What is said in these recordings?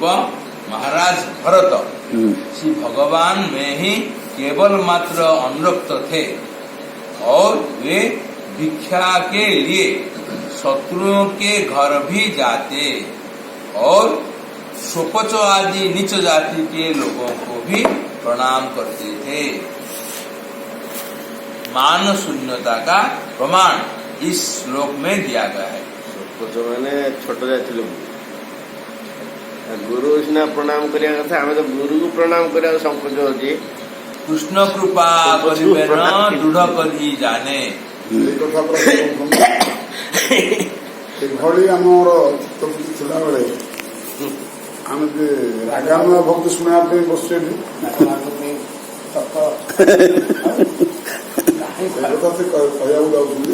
रूप महाराज भरत श्री भगवान में ही केवल मात्र अनुरक्त थे और वे भिक्षा के लिए शत्रुओं के घर भी जाते और शोपच आदि नीच जाति के लोगों को भी प्रणाम करते थे। मान शून्यता का प्रमाण इस श्लोक में दिया गया है। शोपच माने छोट जाति लोग गुरु सिना प्रणाम करिया कथा हमें तो गुरु को प्रणाम करिया संकोच होची। कृष्ण कृपा करिबे न दृढ़ करी जाने ଏଭଳି ଆମର ଚିତ୍ତବୃତ୍ତି ଥିଲାବେଳେ ଆମେ ଯେ ରାଗାନୁଆ ଭକ୍ତି ଶୁଣିବା ପାଇଁ ବସୁଛେ କଥା ସେ କହିବାକୁ ଯାଉଛନ୍ତି।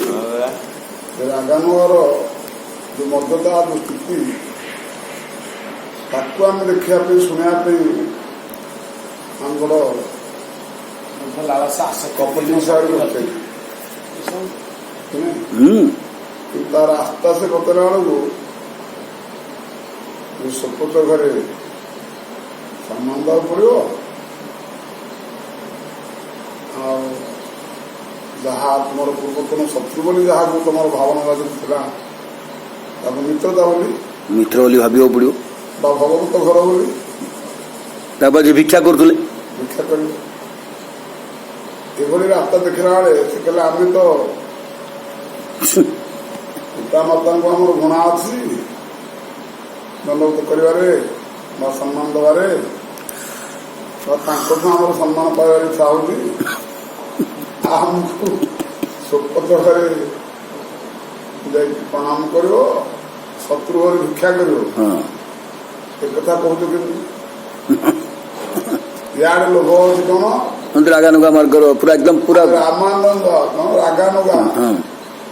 ରାଗାନୁଆର ଯୋଉ ମର୍ଯ୍ୟାଦା ଯୋଉ ସ୍ଥିତି ତାକୁ ଆମେ ଦେଖିବା ପାଇଁ ଶୁଣିବା ପାଇଁ ଆମର କପଟି ହିସାବରେ ତାର ଆସ୍ତେ ଆସ୍ତେ ବତେଇଲା ବେଳକୁ ସପୋଚ ଘରେ ସମ୍ମାନ ଦବାକୁ ପଡିବ। ଆଉ ଯାହା ତୁମର ପୂର୍ବତନ ଶତ୍ରୁ ବୋଲି ଯାହାକୁ ତମର ଭାବନା ଥିଲା ତାକୁ ମିତ୍ରତା ବୋଲି ଭାବିବାକୁ ପଡିବ ବା ଭଗବତ ଘର ବୋଲି ତାପରେ ଭିକ୍ଷା କରୁଥିଲେ ଭିକ୍ଷା କରିବ। ଏଭଳି ରାସ୍ତା ଦେଖିଲା ବେଳେ ସେ କହିଲେ ଆମେ ତ ପିତା ମାତାଙ୍କୁ ଆମର ଗୁଣା ଅଛି ଦଣ୍ଡବତ କରିବାରେ ବା ସମ୍ମାନ ଦେବାରେ ବା ତାଙ୍କଠୁ ଆମର ସମ୍ମାନ ପାଇବାରେ ଇଚ୍ଛା ହଉଛି। ଆମକୁ ସପୋଚ ଘରେ ଯାଇକି ପ୍ରଣାମ କରିବ ଶତ୍ରୁ ଘରେ ଭିକ୍ଷା କରିବ ଏକଥା କହୁଛ କେମିତି? ଇଆଡେ ଲୋଭ ଅଛି କଣ ରାଗାନୁଗା ମାର୍ଗର ପୁରା ଏକଦମ ପୁରା ରାମାନନ୍ଦ କଣ ରାଗାନୁଗା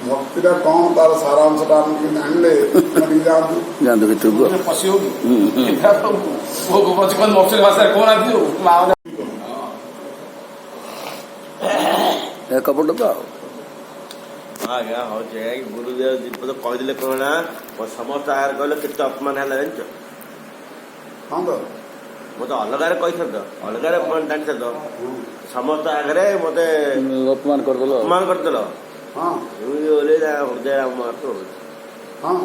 ଭକ୍ତିଟା କଣ ତାର ସାରାଂଶଟା ଆମେ ଜାଣିଲେ ଯାଆନ୍ତୁ ଭିତରକୁ କପଟ ତ ଆଜ୍ଞା ହଉଛି ଗୁରୁଦେବ ଦୀପଦ କହିଦେଲେ କଣ ସମସ୍ତ ଆଗରେ କହିଲେ କେତେ ଅପମାନ ହେଲା ଜାଣିଛ? ହଁ ତ ମତେ ଅଲଗାରେ କହିଥାନ୍ତ ଅଲଗାରେ ଜାଣିଥାନ୍ତ ସମସ୍ତ ଆଗରେ ମତେ ଅପମାନ କରିଦେଲ ହଁ ଏମିତି ଓହ୍ଲେଇ ହୃଦୟ ହଁ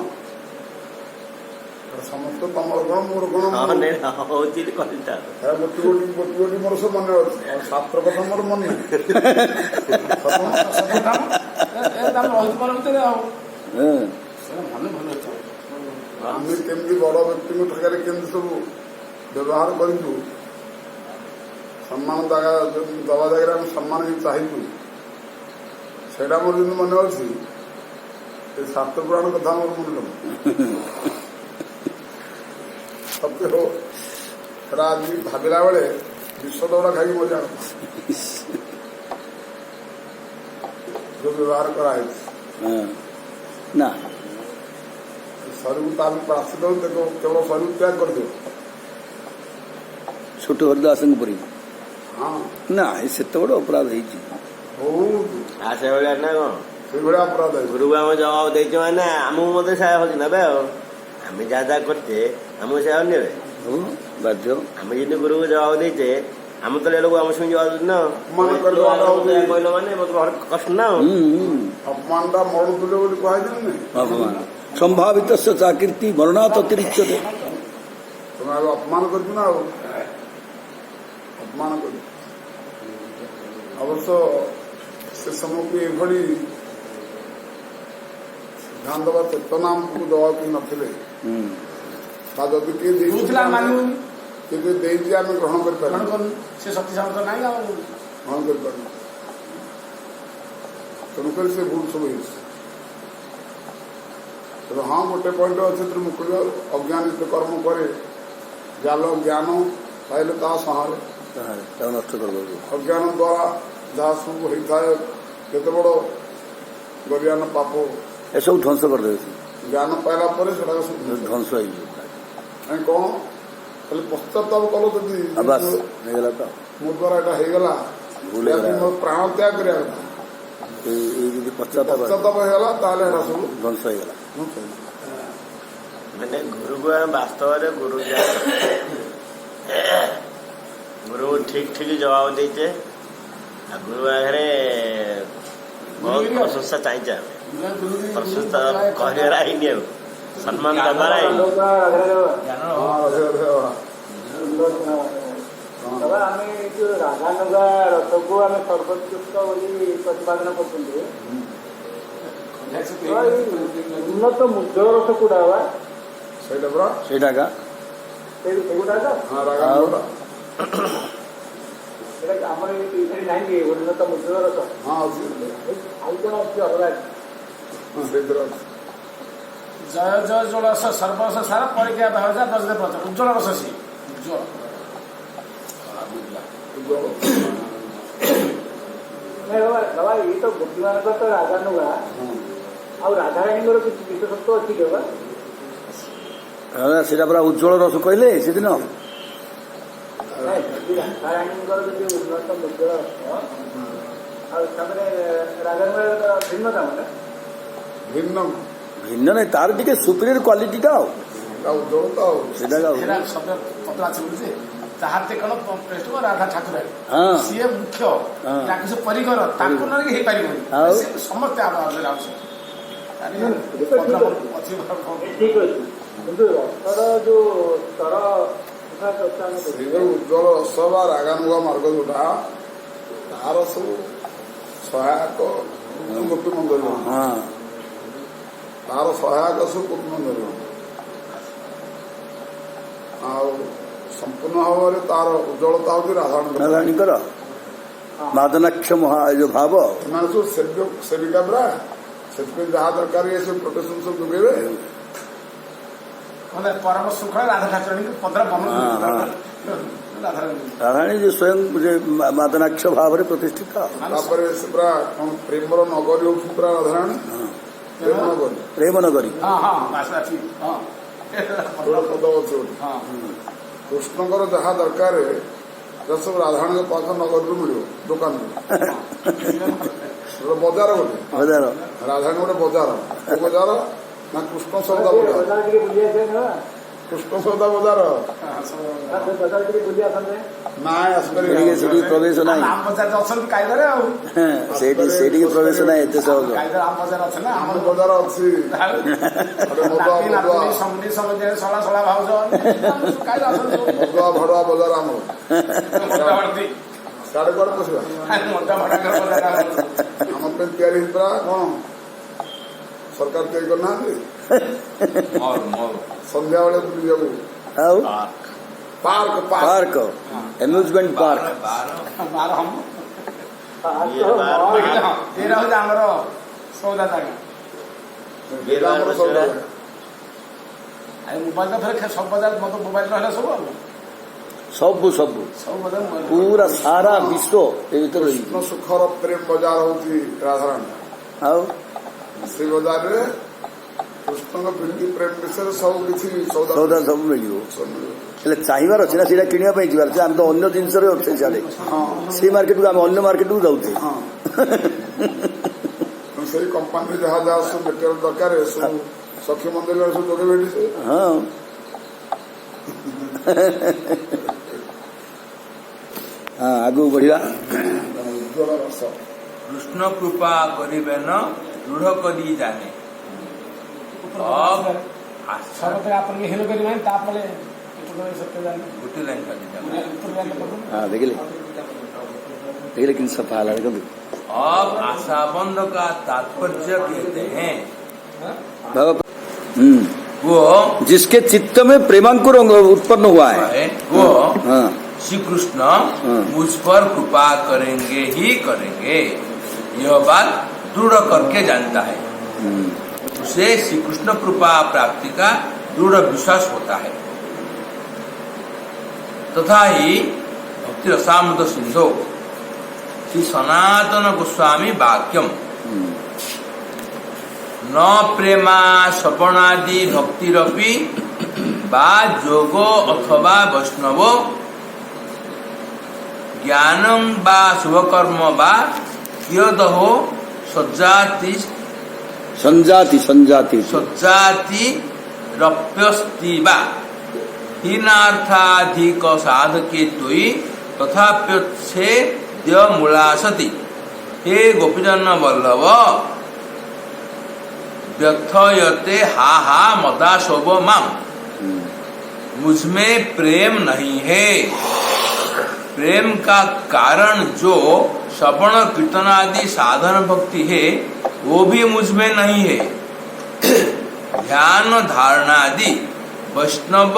ସମସ୍ତେ ତମର କଣ ମୋର କଣ ହଉଛି କହିଥା ଗୋଟି ମୋର ସବୁ ମନେ ଅଛି ଶାସ୍ତ୍ର କଥା ମୋର ମନେ ଆମେ କେମିତି ବଡ ବ୍ୟକ୍ତିଙ୍କ ଠାରୁ କେମିତି ସବୁ ବ୍ୟବହାର କରିଛୁ ସମ୍ମାନ ଦବା ଜାଗାରେ ଆମେ ସମ୍ମାନ ବି ଚାହିଁଛୁ ସେଇଟା ମୋର ଯେମିତି ମନେ ଅଛି ଏ ଶାସ୍ତ୍ର ପୁରାଣ କଥା ମୋର ମନେ ରହୁ ସତ୍ୟ ହଉ ସେଟା ଆଜି ଭାବିଲା ବେଳେ ବିଷ ଦୌଡ଼ା ଖାଇକି ମଜା ଯୋଉ ବ୍ୟବହାର କରାହେଇଛି ନା ଶରୀରକୁ ତାହେଲେ ପ୍ରାସି ଦଉ କେବଳ ଶରୀର ତ୍ୟାଗ କରିଦେବ ଛୋଟ ହରିଦାସଙ୍କ ପରି ହଁ ନା ସେତେ ବଡ ଅପରାଧ ହେଇଛି ବହୁତ ସେଇଭଳିଆ ନା କଣ ସେଇଭଳିଆ ଅପରାଧ ଗୁରୁକୁ ଆମେ ଜବାବ ଦେଇଛୁ ମାନେ ଆମକୁ ମଧ୍ୟ ସେୟା ହଉଛି ନେବେ ଆଉ ଆମେ ଯାହା ଯାହା କରିଛେ ଆମକୁ ସେୟା ନେବେ ବାଧ୍ୟ ଆମେ ଯେମିତି ଗୁରୁକୁ ଜବାବ ଦେଇଛେ ଆମେ ତ ଲୋକ ଆମ ସଙ୍ଗେ ଜବାବ ଦଉଛୁ ନା କହିଲ ମାନେ କଷ୍ଟ ନା ଅପମାନଟା ମରଣ ତୁଲ୍ୟ ବୋଲି କୁହାଯାଉନି ଅପମାନ ସମ୍ଭାବିତ ଚାକିର୍ତ୍ତି ମରଣାତ୍ ଅତିରିକ୍ତତେ ତମେ ଆଗ ଅପମାନ କରିଛୁ ନା ଆଉ ଅପମାନ କରିଛୁ ଅବଶ୍ୟ ସେ ସମୟକୁ ଏଭଳି ସିଦ୍ଧାନ୍ତ ବା ଚେତନା ଆମକୁ ଦେବାକୁ ନଥିଲେ ତା ଯଦି କିଏ ଦେଇଛି ଆମେ ଗ୍ରହଣ କରିପାରିବୁ ସେ ଶକ୍ତି ସାମର୍ଥ ନାହିଁ ଆଉ ଗ୍ରହଣ କରିପାରୁନୁ ତେଣୁକରି ସେ ଭୁଲ ସବୁ ହେଇଛି। ତେଣୁ ହଁ ଗୋଟେ ପଏଣ୍ଟ ଅଛି ସେଥିରେ ମୁକୁଳିବା ଅଜ୍ଞାନିତ କର୍ମ କରେ ଜାଲ ଜ୍ଞାନ ପାଇଲେ ତାହା ସହାରେ ନଷ୍ଟ କରିଦେବୁ ଅଜ୍ଞାନ ଦ୍ୱାରା ଯାହା ସବୁ ହେଇଥାଏ କେତେ ବଡ଼ ଗରିଆନ ପାପ ଏସବୁ ଧ୍ୱଂସ କରିଦେଉଛି ଜ୍ଞାନ ପାଇଲା ପରେ ସେଟା ସବୁ ଧ୍ୱଂସ ହେଇଯିବ କାହିଁ କଣ ଖାଲି ପଶ୍ଚାତାପ କଲ ଯଦି ହେଇଗଲା ତ ମୋ ଦ୍ୱାରା ଏଇଟା ହେଇଗଲା ମୋ ପ୍ରାଣ ତ୍ୟାଗ କରିବା କଥା ଯଦି ପଶ୍ଚାତାପ ହେଇଗଲା ତାହେଲେ ଏଟା ସବୁ ଧ୍ୱଂସ ହେଇଗଲା ମାନେ ଗୁରୁକୁ ଆମେ ବାସ୍ତବରେ ଗୁରୁ ଗୁରୁ ଠିକ ଠିକ ଜବାବ ଦେଇଛେ ଆଉ ଗୁରୁ ଆଗରେ ବହୁତ ପ୍ରଶଂସା ଚାହିଁଛେ ଆମେ ପ୍ରଶଂସା କରିବାର ହେଇନି ଆଉ ସମ୍ମାନ ଦେବାର ହେଇନି। ବାବା ଆମେ ଏଇ ଯୋଉ ରାଧାନଗା ରଥକୁ ଆମେ ସର୍ବୋତ୍କୃଷ୍ଟ ବୋଲି ପ୍ରତିପାଦନ କରୁଛନ୍ତି ଉନ୍ନତ ମୁଦ୍ର ରଥ କୋଉଟା ହବା ସେଇଟା ପୁରା ସେଇଟା ସେଗୁଡା ତ ହଁ ରାଗା ସେଇଟା ଆମର ଏଇଠି ନାହିଁ କି ଉନ୍ନତ ମୁଦ୍ର ରଥ ହଁ ଅଛି ଆଉ କଣ ଅଛି ଅଲଗା ସେଇଥିରେ ଅଛି। ଜୟ ଜୟ ଜଳସ ସର୍ବସ ସାର ପରୀକ୍ଷା ଭାବଜା ବଜରେ ପଥ ଉଜ୍ଜଳ ରସ ସେ ଉଜ୍ଜଳ ବାବା ଇଏ ତ ଗୋପୀମାନଙ୍କର ତ ରାଧାନୁଗା ଆଉ ରାଧାରାଣୀଙ୍କର କିଛି ବିଶେଷତ୍ୱ ଅଛି କି ବାବା ସେଇଟା ପୁରା ଉଜ୍ଜଳ ରସ କହିଲେ ସେଦିନ ରାଧାରାଣୀଙ୍କର ଯଦି ଉନ୍ନତ ମୁଦ୍ର ଆଉ ତାପରେ ରାଧାନୁଗାର ଭିନ୍ନତା ମାନେ ଭିନ୍ନ ଭିନ୍ନ ନାହିଁ ତାର ଟିକେ ସୁପିରିୟର କ୍ୱାଲିଟିଟା ଆଉ ଉଜ୍ଜଳତା ଆଉ ସେଇଟା ସେଟା ଶବ୍ଦ ପତ୍ର ଅଛି ବୁଝିଲେ ତାହାତେ କଣ ପ୍ରେଷ୍ଟ ରାଧା ଠାକୁରାଣୀ ହଁ। ସିଏ ମୁଖ୍ୟ ହଁ। ତାକୁ ସେ ପରିକର ତାକୁ ନ ହେଇପାରିବନି ଆଉ? ସେ ସମସ୍ତେ ଆବଶ୍ୟକ ଆବଶ୍ୟକ ଅଛି ଠିକ ଅଛି କିନ୍ତୁ ରଥର ଯୋଉ ସ୍ତର ସେଇ ଯୋଉ ଉଜ୍ଜଳ ରସ ବା ରାଗାନୁଗା ମାର୍ଗ ଯୋଉଟା ତାର ସବୁ ସହାୟକ ଗୋପୀ ମନ୍ଦିର ହଁ ତାର ସହାୟକ ସବୁ ଗୋପୀ ମନ୍ଦିର ଆଉ ସମ୍ପୂର୍ଣ୍ଣ ଭାବରେ ତାର ଉଜ୍ଜଳତା ହଉଛି ରାଧାରଣୀ ରାଧାରାଣୀଙ୍କର ମାଦନାକ୍ଷ ମହା ଏ ଯୋଉ ଭାବ ସେମାନେ ସବୁ ସେବିକା ପରା ସେଥିପାଇଁ ଯାହା ଦରକାର ଇଏ ସବୁ ପ୍ରୋଟେକ୍ସନ ସବୁ ଯୋଗେଇବେ ମାନେ ପରମ ଶୃଙ୍ଖଳା ରାଧା ଠାକୁରାଣୀଙ୍କୁ ପନ୍ଦର ରାଧାରାଣୀ ଯେ ସ୍ୱୟଂ ଯେ ମାଦନାକ୍ଷ ଭାବରେ ପ୍ରତିଷ୍ଠିତ ତାପରେ ସେ ପୁରା କଣ ପ୍ରେମର ନଗରୀ ହଉଛି ପୁରା ରାଧାରାଣୀ ପ୍ରେମ ନଗରୀ ପ୍ରେମ ନଗରୀ ହଁ ହଁ ବାସ ଠିକ ହଁ ଗୋଟେ ପଦ ଅଛି ଗୋଟେ ହଁ କୃଷ୍ଣଙ୍କର ଯାହା ଦରକାର ସବୁ ରାଧାରାଣୀଙ୍କ ପାଖ ନଗରୀରୁ ମିଳିବ ଦୋକାନରୁ ଗୋଟେ ବଜାର ଗୋଟେ ବଜାର ରାଧାରାଣୀ ଗୋଟେ ବଜାର କୋଉ ବଜାର ନା କୃଷ୍ଣ ସୌଦା ବଜାର ଟିକେ ବୁଲି ଆସିବେ ନା କୃଷ୍ଣ ସୌଦା ବଜାର ସେ ବଜାର ଟିକେ ବୁଲି ଆସନ୍ତେ ନାଇଁ ଆସିପାରିବେ ସେଠିକି ପ୍ରବେଶ ନାହିଁ ରାମ ବଜାର ଅଛନ୍ତି କାଇଦାରେ ଆଉ ସେଇଠିକି ପ୍ରବେଶ ନାହିଁ ଏତେ ସହଜ କାଇଦା ରାମ ବଜାର ଅଛି ନା ଆମର ବଜାର ଅଛି ସଳା ସଳା ଭାଉଜ କାଇଦା ଅଛନ୍ତି ମଦୁଆ ଭଡୁଆ ବଜାର ଆମର ସାଢେ କୁଆଡେ ପଶିବା ଆମ ପାଇଁ ତିଆରି ହେଇଥିଲା କଣ ସରକାର ତିଆରି କରିନାହାନ୍ତି ସନ୍ଧ୍ୟାବେଳେ ବୁଲି ଯାଉ ଆଉ ପାର୍କ ପାର୍କ ଆମ୍ୟୁଜମେଣ୍ଟ ପାର୍କ ଏଇଟା ହଉଛି ଆମର ସୌଦା ଜାଗା ଆମର ସୌଦା ମୋବାଇଲ ଫେର ସବୁ ବଜାର ମତେ ମୋବାଇଲ ରହିଲା ସବୁ ଆଉ ସବୁ ସବୁ ସବୁ ବଜାର ପୁରା ସାରା ବିଶ୍ୱ ଏ ଭିତରେ ରହିଛି କୃଷ୍ଣ ସୁଖର ପ୍ରେମ ବଜାର ହଉଛି ରାଧାରାଣୀ ଆଉ ସେ ବଜାରରେ କୃଷ୍ଣଙ୍କ ପ୍ରୀତି ପ୍ରେମ ବିଷୟରେ ସବୁ କିଛି ସୌଦା ସବୁ ମିଳିବ ସବୁ ମିଳିବ। ହେଲେ ଚାହିଁବାର ଅଛି ନା ସେଇଟା କିଣିବା ପାଇଁ ଯିବାର ଅଛି ଆମେ ତ ଅନ୍ୟ ଜିନିଷରେ ଅଛେ ସିଆଡେ ସେଇ ମାର୍କେଟକୁ ଆମେ ଅନ୍ୟ ମାର୍କେଟକୁ ଯାଉଛେ ହଁ ସେଇ କମ୍ପାନୀରେ ଯାହା ଯାହା ସବୁ ମେଟେରିଆଲ ଦରକାର ସବୁ ସଖୀ ମନ୍ଦିରରେ ସବୁ ଯୋଗେ ଭେଟିছে ହଁ ହଁ ଆଗକୁ ବଢିବା ଉଜ୍ଜଳ ରସ কৃষ্ণ কৃপা করিবেন দৃঢ় করি জানে ସର୍ବତରେ ଆପଣ ହେଲୋ କରିବେ ତାପରେ গোটে লাইন খালি যাবে ହଁ ଦେଖିଲେ देखिए किन सफा है देखो अब आशाबंध का तात्पर्य कहते हैं वो जिसके चित्त में प्रेमांकुर उत्पन्न हुआ है वो हाँ श्री कृष्ण मुझ पर कृपा करेंगे ही करेंगे यह बात दृढ़ करके जानता है उसे श्री कृष्ण कृपा प्राप्ति का दृढ़ विश्वास होता है तथा ही भक्ति रसामृत सिंधु श्री सनातन गोस्वामी वाक्यम न प्रेमा सपनादि भक्तिरपि बा जोगो अथवा वैष्णव ज्ञानं बा शुभकर्म बा कियदहो सज्जाति संजाति संजाति सज्जाति रप्यस्तिवा हीनार्थाधिक साधके त्वयि तथाप्यच्छेद्यमूलासति। हे गोपीजन वल्लभ, व्यथयते हा हा मदाशोभ माम, मुझमें प्रेम नहीं है। प्रेम का कारण जो श्रवण कीर्तन आदि साधन भक्ति है वो भी मुझमें नहीं है। ध्यान धारणा आदि वैष्णव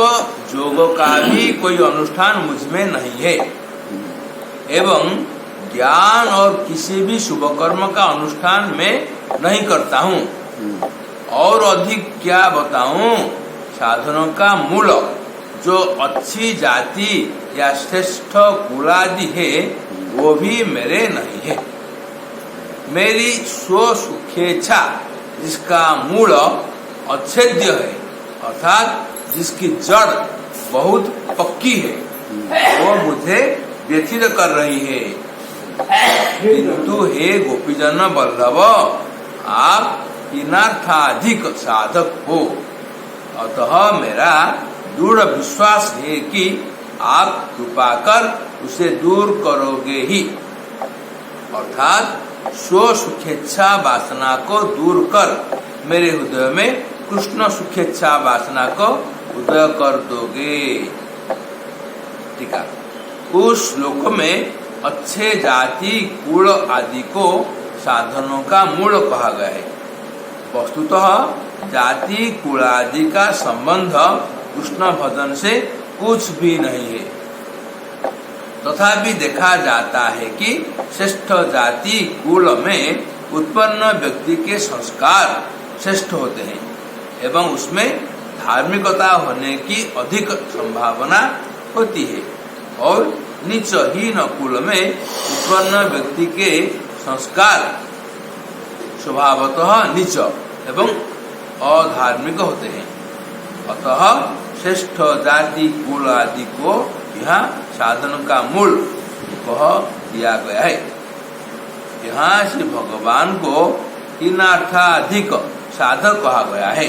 योग का भी कोई अनुष्ठान मुझमें नहीं है, एवं ज्ञान और किसी भी शुभ कर्म का अनुष्ठान मैं नहीं करता हूँ। और अधिक क्या बताऊं, साधनों का मूल जो अच्छी जाति या श्रेष्ठ कुलादि है वो भी मेरे नहीं है। मेरी स्व सुखेच्छा जिसका मूल अच्छेद्य है, अर्थात जिसकी जड़ बहुत पक्की है, वो मुझे व्यथित कर रही है। किंतु हे गोपीजन वल्लभ, आप हीनार्थाधिक साधक हो, अतः मेरा दृढ़ विश्वास है कि आप कृपा कर उसे दूर करोगे ही। अर्थात स्व सुखेच्छा वासना को दूर कर मेरे हृदय में कृष्ण सुखेच्छा वासना को उदय कर दोगे। ठीक है। उस श्लोक में अच्छे जाति कुल आदि को साधनों का मूल कहा गया है। वस्तुतः जाति कुलादि का संबंध कृष्ण भजन से कुछ भी नहीं है। तथापि देखा जाता है कि श्रेष्ठ जाति कुल में उत्पन्न व्यक्ति के संस्कार श्रेष्ठ होते हैं एवं उसमें धार्मिकता होने की अधिक संभावना होती है, और नीच हीन कुल में उत्पन्न व्यक्ति के संस्कार स्वभावतः नीच एवं अधार्मिक होते हैं। अतः श्रेष्ठ जाति कुल आदि को यहाँ साधन का मूल कह दिया गया है। यहाँ श्री भगवान को हीनार्थाधिक साधक कहा गया है।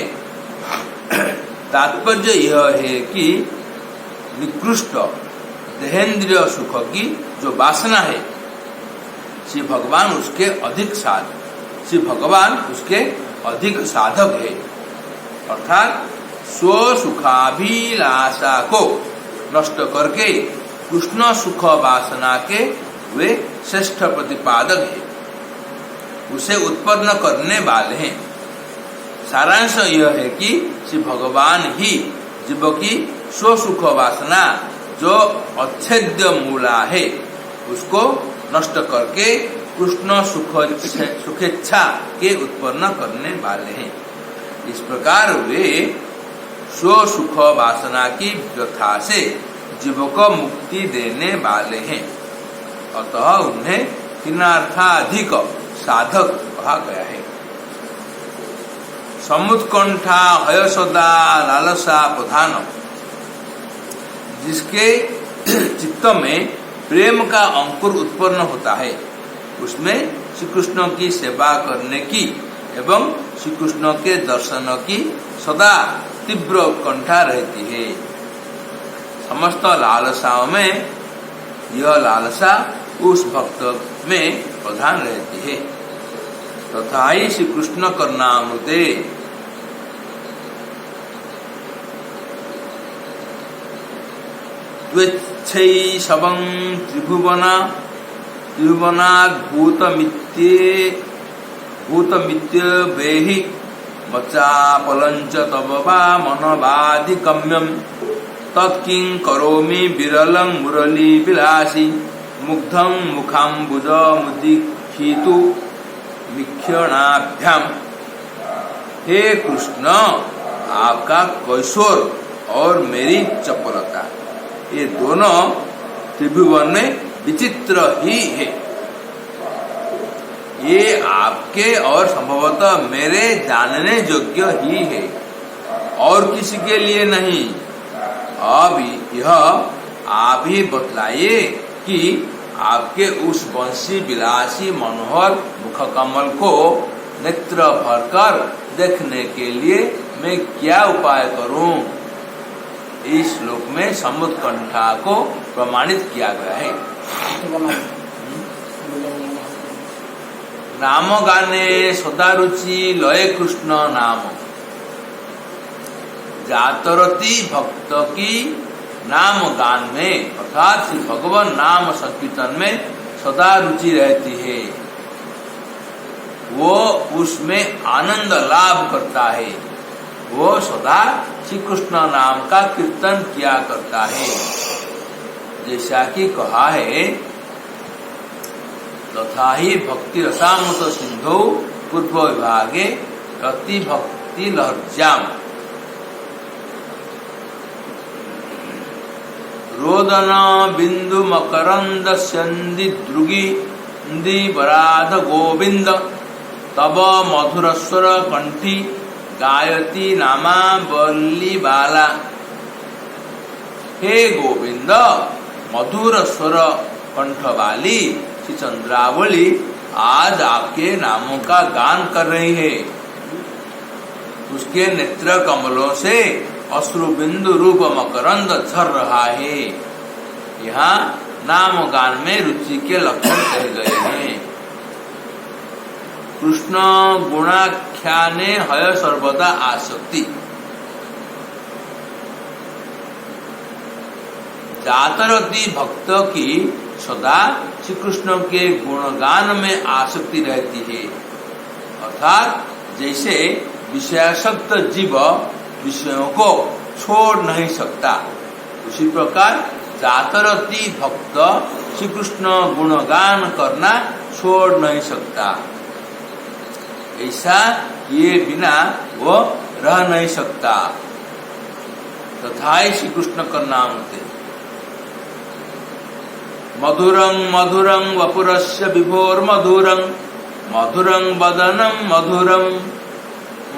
तात्पर्य यह है कि निकृष्ट देहेंद्रिय सुख की जो वासना है, श्री भगवान उसके अधिक साधक है। अर्थात स्व सुखाभिलाषा को नष्ट करके कृष्ण सुख वासना के वे श्रेष्ठ प्रतिपादक है, उसे उत्पन्न करने वाले हैं। सारांश यह है कि श्री भगवान ही जीव की स्व सुख वासना जो अच्छेद्य मूला है उसको नष्ट करके कृष्ण सुखेच्छा के उत्पन्न करने वाले हैं। इस प्रकार वे स्व सुख वासना की व्यथा से जीव को मुक्ति देने वाले हैं। अतः उन्हें हीनार्थाधिक साधक कहा गया है। समुत्कंठा हय सदा लालसा प्रधान, जिसके चित्त में प्रेम का अंकुर उत्पन्न होता है, उसमें श्री कृष्ण की सेवा करने की एवं श्री कृष्ण के दर्शन की सदा तीव्र उत्कंठा रहती है। समस्त लालसाओं में यह लालसा उस भक्त में प्रधान रहती है। तथा ही श्री कृष्ण करनामृते त्वेच्छैषवं त्रिभुवनाद्भूतमित्यवेहि मच्चापलञ्च तव वा मनवाधिगम्यं तत्किं करोमि विरलं मुरलीविलासि मुग्धं मुखाम्बुजमुदीक्षितु वीक्षणाभ्याम। हे कृष्ण, आपका कैशोर और मेरी चपलता ये दोनों त्रिभुवन में विचित्र ही है। ये आपके और संभवतः मेरे जानने योग्य ही है और किसी के लिए नहीं। अब यह आप ही बतलाइए कि आपके उस वंशी विलासी मनोहर मुख कमल को नेत्र भरकर देखने के लिए मैं क्या उपाय करूं? इस श्लोक में समुत्कंठा को प्रमाणित किया गया है। नाम गाने सदा रुचि लय कृष्ण नाम, जातरती भक्त की नाम गान में अर्थात श्री भगवान नाम संकीर्तन में सदा रुचि रहती है। वो उसमें आनंद लाभ करता है। वो सदा श्री कृष्ण नाम का कीर्तन किया करता है। जैसा कि कहा है, तथा ही भक्ति रसामृत सिंधु पूर्व विभागे रति भक्ति लहर्जाम, रोदन बिंदु मकरंद संदि द्रुगी बराध गोविंद, तब मधुर स्वर कंठी गायती नामा बल्ली बाला। हे गोविंद, मधुर स्वर कंठ वाली श्री चंद्रावली आज आपके नामों का गान कर रही है। उसके नेत्र कमलों से अश्रु बिंदु रूप मकरंद झर रहा है। यहाँ नाम गान में रुचि के लक्षण कहे गए हैं। कृष्ण गुणाख्याने हय सर्वदा आसक्ति, जातरती भक्त की सदा श्री कृष्ण के गुणगान में आसक्ति रहती है। अर्थात जैसे विषयासक्त जीव विषयों को छोड़ नहीं सकता, उसी प्रकार जातरती भक्त श्री कृष्ण गुणगान करना छोड़ नहीं सकता। ऐसा किए बिना वो रह नहीं सकता। तथा श्री कृष्ण का नाम थे। मधुरं मधुरं वपुरस्य विभोर मधुरं, मधुरं वदनं मधुरं,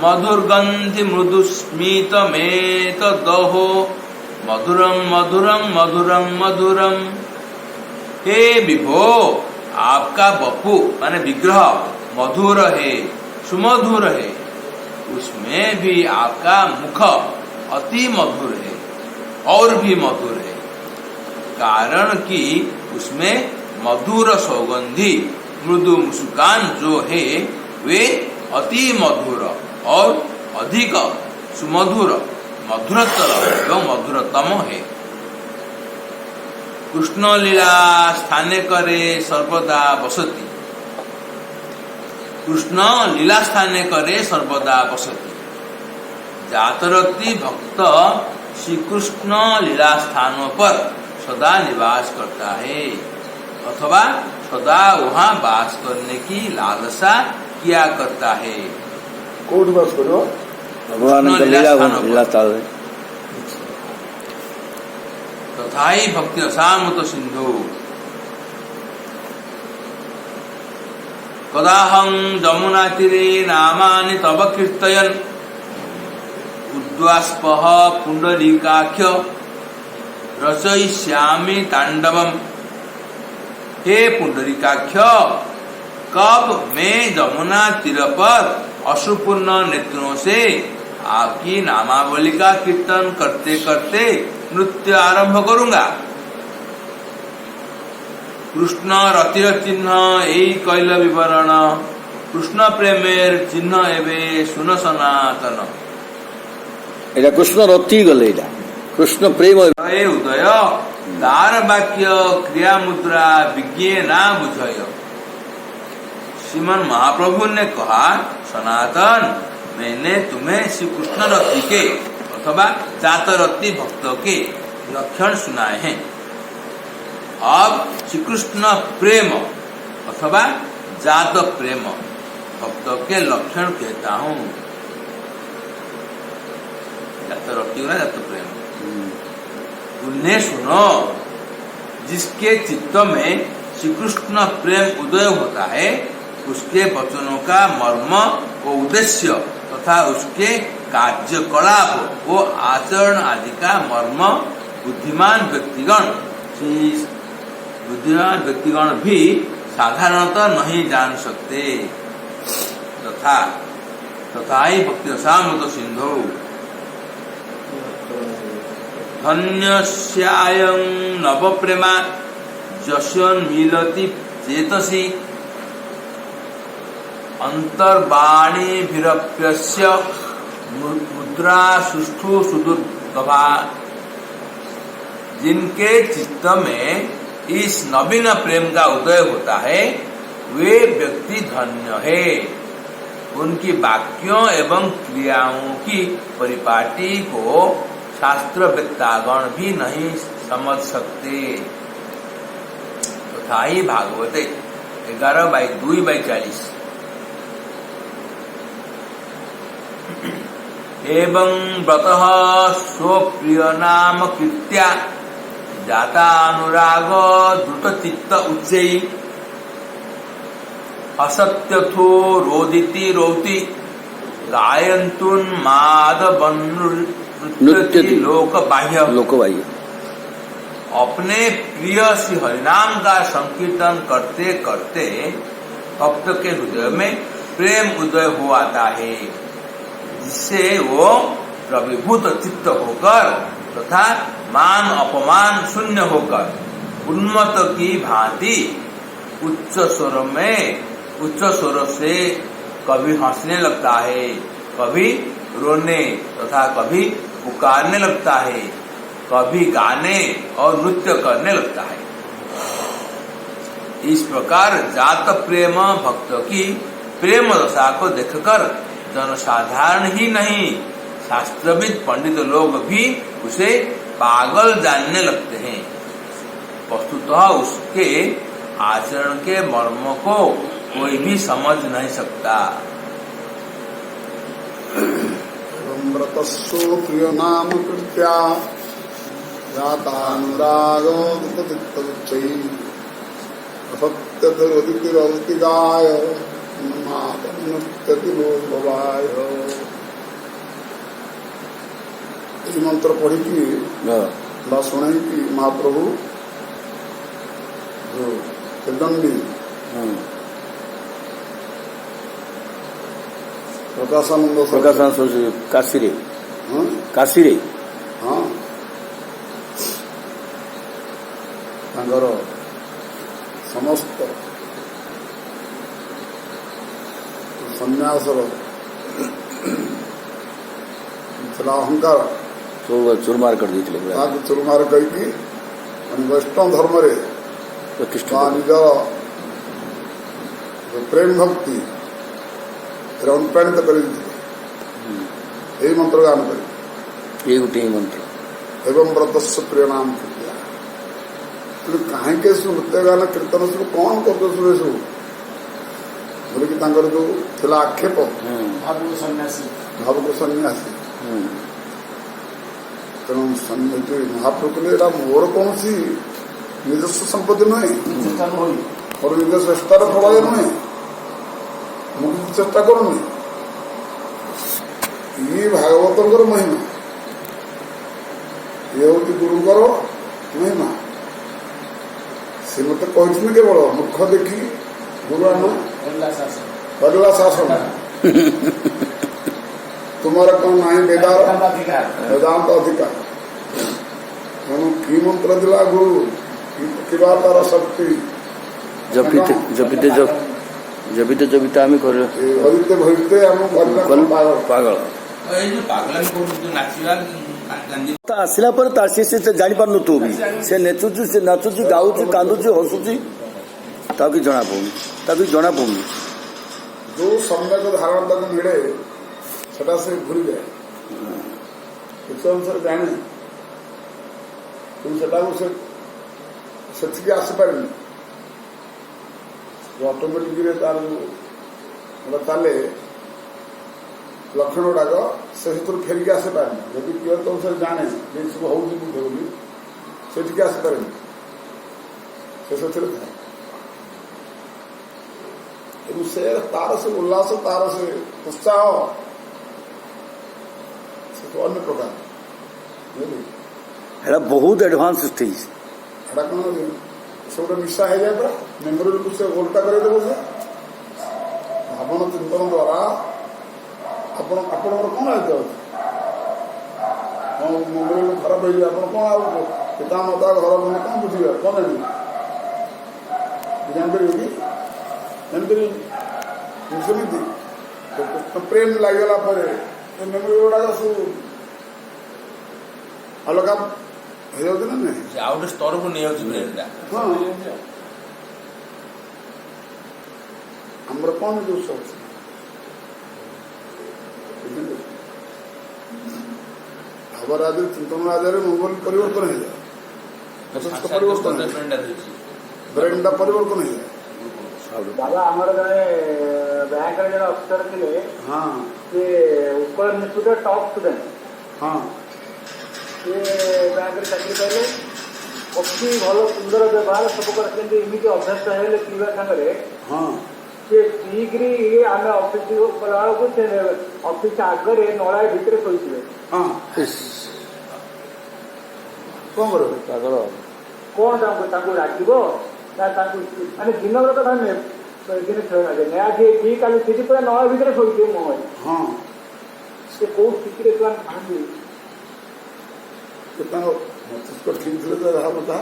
मधुर्गंधि मृदुस्मित मेत दहो, मधुरं मधुरं मधुरं मधुरं। हे विभो, आपका बपु माने विग्रह मधुर है, सुमधुर है। उसमें भी आपका मुख अति मधुर है और भी मधुर है, कारण कि उसमें मधुर सौगंधी मृदु मुस्कान जो है वे अति मधुर और अधिक सुमधुर, मधुरतर एवं मधुरतम है। कृष्ण लीला स्थाने करे सर्वदा बसती, कृष्ण लीला स्थाने करे सर्वदा बसती। जातरती भक्त श्री कृष्ण लीला स्थानों पर सदा निवास करता है अथवा सदा वहाँ वास करने की लालसा किया करता है। कौन बास करो? भगवान का लीला स्थल है। तथा ही भक्ति असामृत सिंधु, कदाहं जमुना तीरे नामानि तव कीर्तयन्, उद्वास्पः पुंडरीकाख्य रचयिष्यामि तांडवम। हे पुंडरीकाख्य, कब मैं जमुना तीर पर अश्रुपूर्ण नेत्रों से आपकी नामावली का कीर्तन करते करते नृत्य आरंभ करूंगा। कृष्ण रतिर चिन्ह यही कैल विवरण, कृष्ण प्रेमेर चिन्ह एवं सुन सनातन। এটা কৃষ্ণ রতি গলে, এটা কৃষ্ণ প্রেম उदय दार वाक्य क्रिया मुद्रा विज्ञे ना बुझय। श्रीमन महाप्रभु ने कहा, सनातन, मैंने तुम्हें श्री कृष्ण रति के अथवा जातरती भक्तों के लक्षण सुनाए हैं। अब श्री कृष्ण प्रेम अथवा जात प्रेम भक्तों के लक्षण कहता हूँ। जातरती हो ना, जात प्रेम। उन्हें सुनो, जिसके चित्त में श्री कृष्ण प्रेम उदय होता है, उसके वचनों का मर्म व उद्देश्य तथा उसके कार्यकलाप वो आचरण आदि का मर्म बुद्धिमान व्यक्तिगण भी साधारणतः नहीं जान सकते। तथा तथा ही भक्ति रसामृत सिंधु धन्यस्यायं नव प्रेमा जस्योन्मीलति चेतसि अंतर्वाणी भिरप्यस्य मुद्रा सुष्ठु सुदुर्गभा। जिनके चित्त में इस नवीन प्रेम का उदय होता है वे व्यक्ति धन्य है। उनकी वाक्यों एवं क्रियाओं की परिपाटी को शास्त्रवेत्तागण भी नहीं समझ सकते। तथा ही भागवते 11/2/40 एवं व्रतः स्वप्रिय नाम कृत्या जातानुराग द्रुतचित्त उच्चै असत्यथो रोदिति रोति गायन्तुन्मादवन्नृत्यति लोकबाह्य। अपने प्रिय श्री हरिनाम का संकीर्तन करते करते भक्त के हृदय में प्रेम उदय हो आता है, जिससे वो प्रविभूत चित्त होकर तथा मान अपमान शून्य होकर उन्मत्त की भांति उच्च स्वर से कभी हंसने लगता है, कभी रोने तथा कभी पुकारने लगता है, कभी गाने और नृत्य करने लगता है। इस प्रकार जात प्रेम भक्त की प्रेम दशा को देखकर जनसाधारण ही नहीं शास्त्रविद पंडित लोग भी उसे पागल जानने लगते हैं। वस्तुतः उसके आचरण के मर्म को कोई भी समझ नहीं सकता। व्रतस्सु प्रिय नाम कृत्या जातानुरागो दुःखचित्तवृच्छै असत्यतिरोदितिगाय मातनुत्यति लोकभाय। ये मंत्र पढ़ी की सुने की महाप्रभु जो दंडी प्रकाशानंद काशीरे हाँ ତାଙ୍କର ସମସ୍ତ ସନ୍ନ୍ୟାସର ଥିଲା ଅହଙ୍କାର ଚୁରମାର କରିଦେଇଥିଲେ। ତାକୁ ଚୁରମାର କରିକି ବୈଷ୍ଣବ ଧର୍ମରେ ନିଜର ପ୍ରେମ ଭକ୍ତି ଅନୁପ୍ରାଣିତ କରିଦେଇଥିଲେ। ଏଇ ମନ୍ତ୍ର ଗାନ କରି ଏଇ ଗୋଟିଏ ମନ୍ତ୍ର ଏବଂ ବ୍ରତସ୍ୟ ପ୍ରିୟ ନାମ कृत्या। କାହିଁକି ନୃତ୍ୟ ଗାନ କୀର୍ତ୍ତନ ସବୁ କଣ କରୁଛ ସବୁ ଏସବୁ ବୋଲିକି ତାଙ୍କର ଯୋଉ ଥିଲା ଆକ୍ଷେପ ଭାବୁକ ସନ୍ନ୍ୟାସୀ। ତେଣୁ ମହାପ୍ରଭୁ କହିଲେ ଏଇଟା ମୋର କୌଣସି ନିଜସ୍ୱ ସମ୍ପତ୍ତି ନୁହେଁ, ମୋର ନିଜ ଚେଷ୍ଟାର ଫଳ ନୁହେଁ, ମୁଁ କିଛି ଚେଷ୍ଟା କରୁନି। ଇଏ ଭାଗବତଙ୍କର ମହିମା, ଇଏ ହଉଛି ଗୁରୁଙ୍କର ମହିମା। ସେ ମତେ କହିଛନ୍ତି କେବଳ ମୁଖ ଦେଖି ଗୁରୁ ଆଣ କରିଲା ଶାସନ ତୁମର କଣ ନାହିଁ ବେଦାନ୍ତ ଅଧିକାର। ତେଣୁ କି ମନ୍ତ୍ର ଦେଲା ଗୁରୁ କିବା ତାର ଶକ୍ତି ଜପିତେ ଆମେ ହରିତେ ଭରିତେ ଆମେ ପାଗଳ। ଆସିଲା ପରେ ସେ ଜାଣିପାରୁନଥିବ ବି ସେ ନେଚୁଛି, ସେ ନାଚୁଛି, ଗାଉଛି, କାନ୍ଦୁଛି, ହସୁଛି, ତାକୁ କିଛି ଜଣା ପଡୁନି। ଯୋଉ ସମ୍ୟକ ଧାରଣା ତାକୁ ମିଳେ ସେଟା ସେ ଭୁଲିଯାଏ, କିଛି ଅନୁସାରେ ଜାଣେ, କିନ୍ତୁ ସେଟାକୁ ସେତିକି ଆସିପାରେନି। ଅଟୋମେଟିକରେ ତାର ଯୋଉ ଚାଲେ ଲକ୍ଷଣ ଗୁଡାକ ସେ ସେଥିରୁ ଫେରିକି ଆସିପାରେନି। ଯଦି କିଏ ତ ଅନୁସାରେ ଜାଣେ ଯେ ସବୁ ହଉଛି ବୁଝେ ବୋଲି ସେଠିକି ଆସିପାରେନି, ସେ ସେଥିରେ ଥାଏ। ଏବଂ ସେ ତାର ସେ ଉଲ୍ଲାସ, ତାର ସେ ଉତ୍ସାହ ସେ ଅନ୍ୟ ପ୍ରକାର। ଏଇଟା ବହୁତ ଆଡଭାନ୍ସ ଷ୍ଟେଜ। ଏଟା କଣ ସେ ଗୋଟେ ନିଶା ହେଇଯାଏ ପରା, ମେମୋରିକୁ ସେ ଓଲଟା କରେଇଦେବ। ସେ ଭାବନା ଚିନ୍ତନ ଦ୍ୱାରା ଆପଣଙ୍କର କ'ଣ ଦାୟିତ୍ୱ ଅଛି? କ'ଣ ମନ୍ଦିର ଖରାପ ହେଇଯିବ ଆପଣ କ'ଣ ଆଉ ପିତା ମାତା ଘର ମାନେ କ'ଣ ବୁଝିବେ କ'ଣ ଜାଣିବେ? ଜାଣିପାରିବେ କି? ଜାଣିପାରିବେ ସେମିତି ପ୍ରେମ ଲାଗିଗଲା ପରେ ଏ ମେମୋରି ଗୁଡ଼ାକ ସବୁ ଅଲଗା ହେଇଯାଉଛି ନା ନାହିଁ? ସେ ଆଉ ଗୋଟେ ସ୍ତରକୁ ନେଇଯାଉଛି ବ୍ରେନଟା। ହଁ ଆମର କ'ଣ ଦୋଷ ଅଛି? ଭାବରାଜରେ ଚିନ୍ତନ ରାଜାରେ ମୋବାଇଲ ପରିବର୍ତ୍ତନ ହେଇଯାଏ, ମସ୍ତିଷ୍କ ପରିବର୍ତ୍ତନ ବ୍ରେନଟା ପରିବର୍ତ୍ତନ ହେଇଯାଏ। ବାବା ଆମର ଜଣେ ବ୍ୟାଙ୍କରେ ଜଣେ ଅଫିସର ଥିଲେ, ହଁ ସେ ଉତ୍କଳ ଇନଷ୍ଟିଚ୍ୟୁଟର ଟପ୍ ଷ୍ଟୁଡେଣ୍ଟ। ହଁ ସେ ବ୍ୟାଙ୍କରେ ଚାକିରି ପାଇଲେ, ଅତି ଭଲ ସୁନ୍ଦର ବ୍ୟବହାର ସବୁ କରି କିନ୍ତୁ ଏମିତି ଅଭ୍ୟସ୍ତ ହେଲେ ପିଇବା ସାଙ୍ଗରେ ହଁ ସେ ପିଇକିରି ଆମେ ଅଫିସ ଗଲା ବେଳକୁ ସେ ଅଫିସ ଆଗରେ ନଳାଏ ଭିତରେ ଶୋଇଥିବେ। ହଁ କ'ଣ କରିବ? ପାଗଳ କଣ ତାଙ୍କୁ ରାଗିବ ନା ତାଙ୍କୁ ମାନେ ଦିନବେଳେ ତ ଦିନେ ଆଜି ଏଠି କାଲି ସେଠି ପୁରା ନଳା ଭିତରେ ଶୋଇଥିବେ ମୋ ଭାଇ। ହଁ ସେ କୋଉ ସ୍ଥିତିରେ ସେମାନେ ଥାଆନ୍ତି? ସେ ତାଙ୍କ ମସ୍ତିଷ୍କ ଠିକ୍ ଥିଲେ ତ ଯାହା କଥା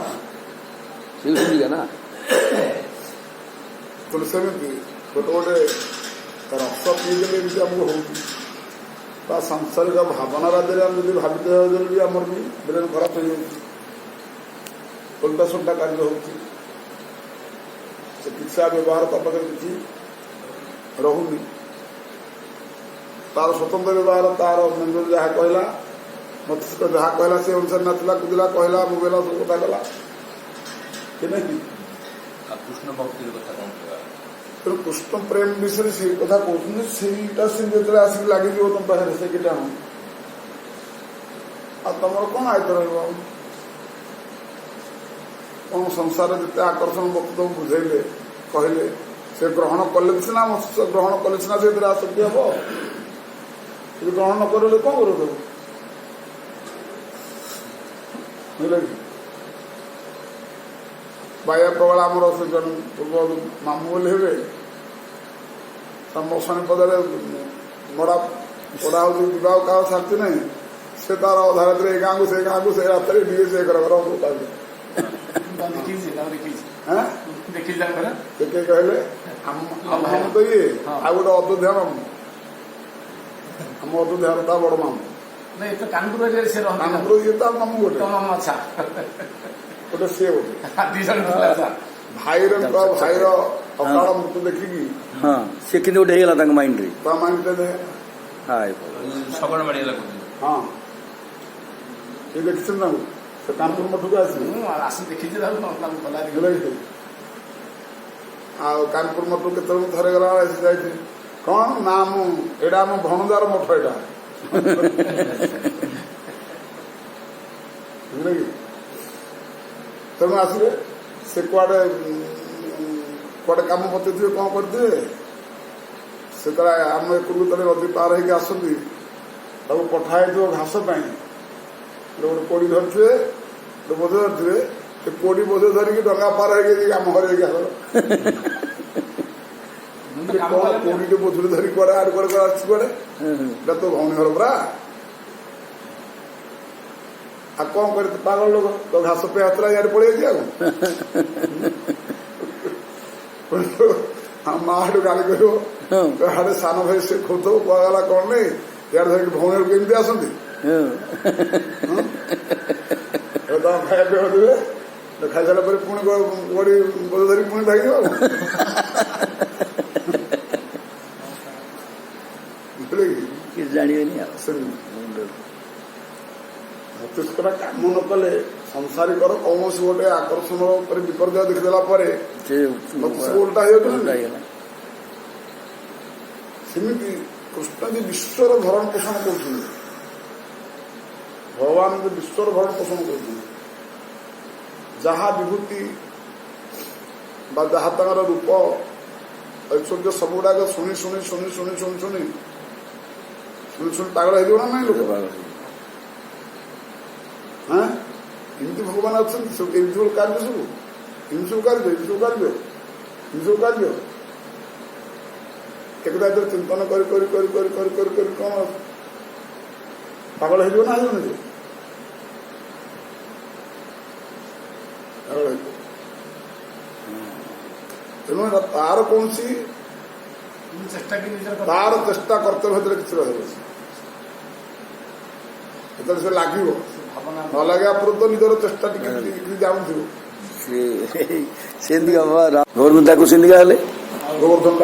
ସେମିତି ନା ତେଣୁ ସେମିତି ଗୋଟେ ଗୋଟେ ରସ ପିଇଦେଲେ ଏମିତି ଆମକୁ ହେଉଛି ବା ସାଂସାରିକ ଭାବନା ରାଜ୍ୟରେ ଆମେ ଯଦି ଭାବିତେ ହେଲେ ବି ଆମର ବି ବ୍ରେନ୍ ଖରାପ ହେଇଯାଉଛି, ଓଲଟା ସୋଲଟା କାର୍ଯ୍ୟ ହେଉଛି, ଚିକିତ୍ସା ବ୍ୟବହାର ତା ପାଖରେ କିଛି ରହୁନି, ତାର ସ୍ୱତନ୍ତ୍ର ବ୍ୟବହାର ତାର ମେମୋରି ଯାହା କହିଲା ମସ୍ତିଷ୍କ ଯାହା କହିଲା ସେ ଅନୁସାରେ ନାଚିଲା କୁଦିଲା କହିଲା ବୋବେଇଲା ସବୁ କଥା କଲା କି ନାହିଁ? କୃଷ୍ଣ ଭକ୍ତିର କଥା କ'ଣ କହିବା? ତେଣୁ କୃଷ୍ଣ ପ୍ରେମ ବିଷୟରେ ସେଇ କଥା କହୁଛନ୍ତି, ସେଇଟା ସେ ଯେତେବେଳେ ଆସିକି ଲାଗିଯିବ ତମ ପାଖରେ ସେ କୀଟାଣୁ ଆଉ ତମର କ'ଣ ଆୟତ ରହିବ? କ'ଣ ସଂସାରରେ ଯେତେ ଆକର୍ଷଣ ବକ୍ତବ୍ୟ ବୁଝେଇଲେ କହିଲେ ସେ ଗ୍ରହଣ କଲେ ସିନା ମସ୍ତିଷ୍କ ଗ୍ରହଣ କଲେ ସିନା ସେଥିରେ ଆସକ୍ତି ହବ, ଯଦି ଗ୍ରହଣ ନ କରିଲେ କ'ଣ କରିବ ତାକୁ? ବୁଝିଲେ କି? ବାୟା ପ୍ରବଳ ଆମର ସେ ଜଣେ ପୂର୍ବ ମାମୁଁ ବୋଲି ହେବେ, ମଶାଣି ପଦାରେ ମଡ଼ା ପଡ଼ା ହେଉଛି ବିବାହ କାହା ଶାନ୍ତି ନାହିଁ, ସେ ତାର ଅଧା ରାତିରେ ଏ ଗାଁକୁ ସେ ଗାଁକୁ ସେ ରାତିରେ ଟିକେ ସେ ଘର ପାଇବେ। ସେ କହିଲେ ଆମ ତ ଇଏ ଆଉ ଗୋଟେ ଅଯୋଧ୍ୟା ମାମୁଁ, ଆମ ଅଯୋଧ୍ୟାର ତା ବଡ ମାମୁଁ କାନପୁର ଇଏ ତା ମାମୁଁ ଗୋଟେ ଗୋଟେ ସିଏ ଗୋଟେ ଭାଇର ଅକାଳ ମୃତ୍ୟୁ ଦେଖିକି ହଁ ସେ କିନ୍ତୁ ଗୋଟେ ହେଇଗଲା ତାଙ୍କ ମାଇଣ୍ଡରେ, ତା ମାଇଣ୍ଡରେ ଶଗଡ଼ ମାଡ଼ିଗଲା। ହଁ ଏ ଦେଖିଛନ୍ତି ତାଙ୍କୁ ସେ କାନପୁର ମଠକୁ ଆସିବେ ଦେଖିଛି ଆଉ କାନପୁର ମଠକୁ କେତେବେଳେ ଥରେ ଗଲା ଯାଇଥିଲି କଣ ନା ମୁଁ ଏଇଟା ଆମ ଭଣଜାର ମଠ ଏଇଟା ବୁଝିଲେ କି? ତେଣୁ ଆସିବେ ସେ କୁଆଡେ କାମ ପତେଇଥିବେ କ'ଣ କରିଥିବେ, ସେତେବେଳେ ଆମ ଏକରକୁ ତଳେ ନଦୀ ପାର ହେଇକି ଆସନ୍ତି ତାକୁ ପଠା ହେଇଥିବ ଘାସ ପାଇଁ, ଗୋଟେ କୋଡ଼ି ଧରିଥିବେ ଗୋଟେ ବୋଝ ଧରିଥିବେ, ସେ କୋଡ଼ି ବୋଝ ଧରିକି ଡଙ୍ଗା ପାର ହେଇକି ଆମ ଘରେ ହେଇକି ଆସ କୋଡ଼ିଟେ ବୋଝରେ ଧରି କୁଆଡେ ଆଡେ କୁଆଡେ ଆସିଛି କୁଆଡେ ଏଟା ତ ଭଉଣୀ ଘର ପୁରା ଆଉ କ'ଣ କରି ପାଗଳ ଲୋକ ତ ଘାସ ପେ ହାତରା ଇଆଡେ ପଳେଇଛି ଆଉ ମା ହାଡୁ ଗାଳି କରିବ ହାଡେ ସାନ ଭାଇ ସେ ଖୋଉଥିବ କୁହାଗଲା କ'ଣ ନେଇ ଇଆଡେ ଧରିକି ଭଉଣୀ ଘରକୁ କେମିତି ଆସନ୍ତି ଖାଇବା ପିଇବା ଦେବେ, ଖାଇସାରିଲା ପରେ ପୁଣି ଗୋଡ଼ି ବୋଝ ଧରିକି ପୁଣି ଭାଗିବ ଜାଣିବେନି ଆଉ ମସ୍ତିଷ୍କଟା କାମ ନ କଲେ ସଂସାରିକର କୌଣସି ଗୋଟେ ଆକର୍ଷଣ ଉପରେ ବିପର୍ଯ୍ୟୟ ଦେଖିଦେଲା ପରେ ମସ୍ତିଷ୍କ ଓଲଟା ହେଇଯାଉଛି। ସେମିତି କୃଷ୍ଣ ଯେ ବିଶ୍ୱର ଭରଣ ପୋଷଣ କରୁଛନ୍ତି, ଭଗବାନ ଯେ ବିଶ୍ୱର ଭରଣ ପୋଷଣ କରୁଛନ୍ତି, ଯାହା ବିଭୂତି ବା ଯାହା ତାଙ୍କର ରୂପ ଐଶ୍ୱର୍ଯ୍ୟ ସବୁଗୁଡାକ ଶୁଣି ଶୁଣି ଶୁଣି ଶୁଣି ଶୁଣି ଶୁଣି ଶୁଣି ଶୁଣି ପାଗଳ ହେଇଯିବ ନା ନାଇଁ ଲୋକ? ହଁ ଏମିତି ଭଗବାନ ଅଛନ୍ତି ସବୁ, ଏମିତି ସବୁ କାର୍ଯ୍ୟ ସବୁ ଏମିତି ସବୁ କାର୍ଯ୍ୟ एकदा चिंतन कर कौन पागल हो ना तेणु तार कौन चेष्टा की निजर तार चेष्टा कर्तव्य भर किसी रही से लगे न लगे पूर्व तो निजर चेष्टा जाऊँ गवर्नमेंट को सिंधिका हेले गोवर्धन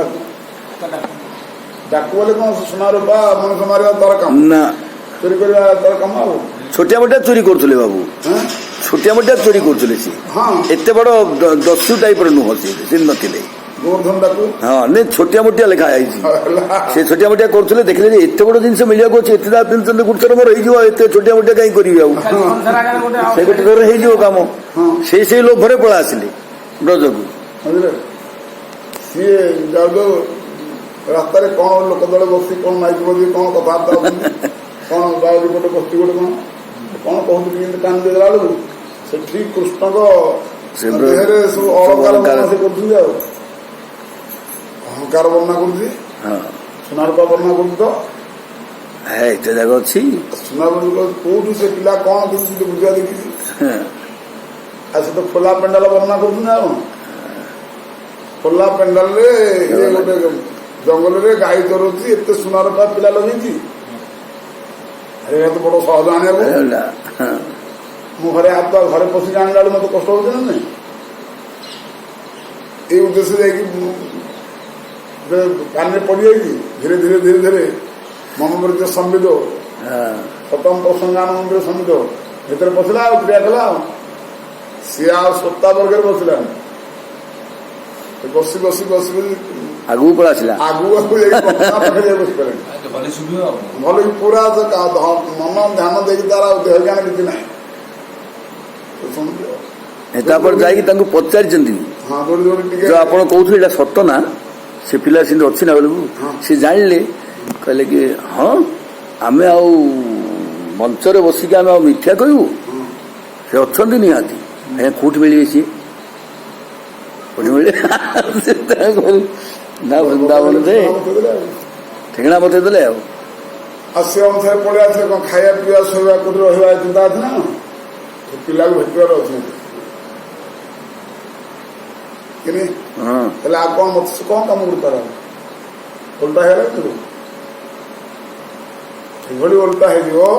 डाकू बोले कौन सुना रूपा मनुष्य मारे तार कम ना चोरी करवा तार कम आ छोटिया मोटिया चोरी करथुले बाबू छोटिया मोटिया चोरी करथुले सी हाँ एते बड़ दस्यु टाइप नुह सी नथिले गोवर्धन डाकू हाँ नहीं छोटिया मोटिया लिखा है से छोटिया मोटिया करथुले देखले जे एते बड़ जिंस मिलिया को एते दा पेंशन गुटकर मोर हेइ जो एते छोटिया मोटिया काई करियो से गोटे थोर हेइ जो काम से लोभरे पळा आसिले ब्रज को सी जाऊ रास्ता कौन लोक दल बसी कौन माइक बजी कौन कथबार्ता कौन बाबू गोटे बस्ती गोटे कौन कहते कान देला बेलू से ठीक कृष्ण देहरे सब अलंकार वर्णना से कर अहंकार वर्णना कर सुनारूपा वर्णना कर तो है एते जगह अछि सुनारूपा कोठू से पिला कौन किसी बुझा देखी तो खोला पेंडाल वर्णना कर खोला पेंडाल रे गोटे जंगल रे गाई चरोची एत सुनारूपा पिला लगी अरे तो बड़ सहज आने मु घरे हाथ घरे पशिक आने मत कष्ट हो ना ये उद्देश्य जाकि कान पड़ जाए धीरे धीरे धीरे धीरे मन मृत संबिद सतम प्रसंगान संबिद भीतर पशिला क्रिया कला सी श्रोता वर्ग बसला बसी बसी बसी आगू पड़ा आगू पाखे बस पारे भल पूरा मन ध्यान देकी तार देह ज्ञान किसी ना पचार हाँ जोड़ी जोड़ी जो आप कहते सत ना से पिला सिंह अच्छी ना बेलू सी जानिले कहले कि हाँ आम मंचर बसिक आम मिथ्या कहू से अच्छा निहाती आज्ञा कौट मिले सी मिले ना वृंदावन से ठेगना बतेदे से अनुसार पड़े कौन खाया पीवा शोवा कौट रहा चिंता अच्छे ना पिला को भेटार अच्छे कौन मत कौन कम कर उल्टा है उल्टा हो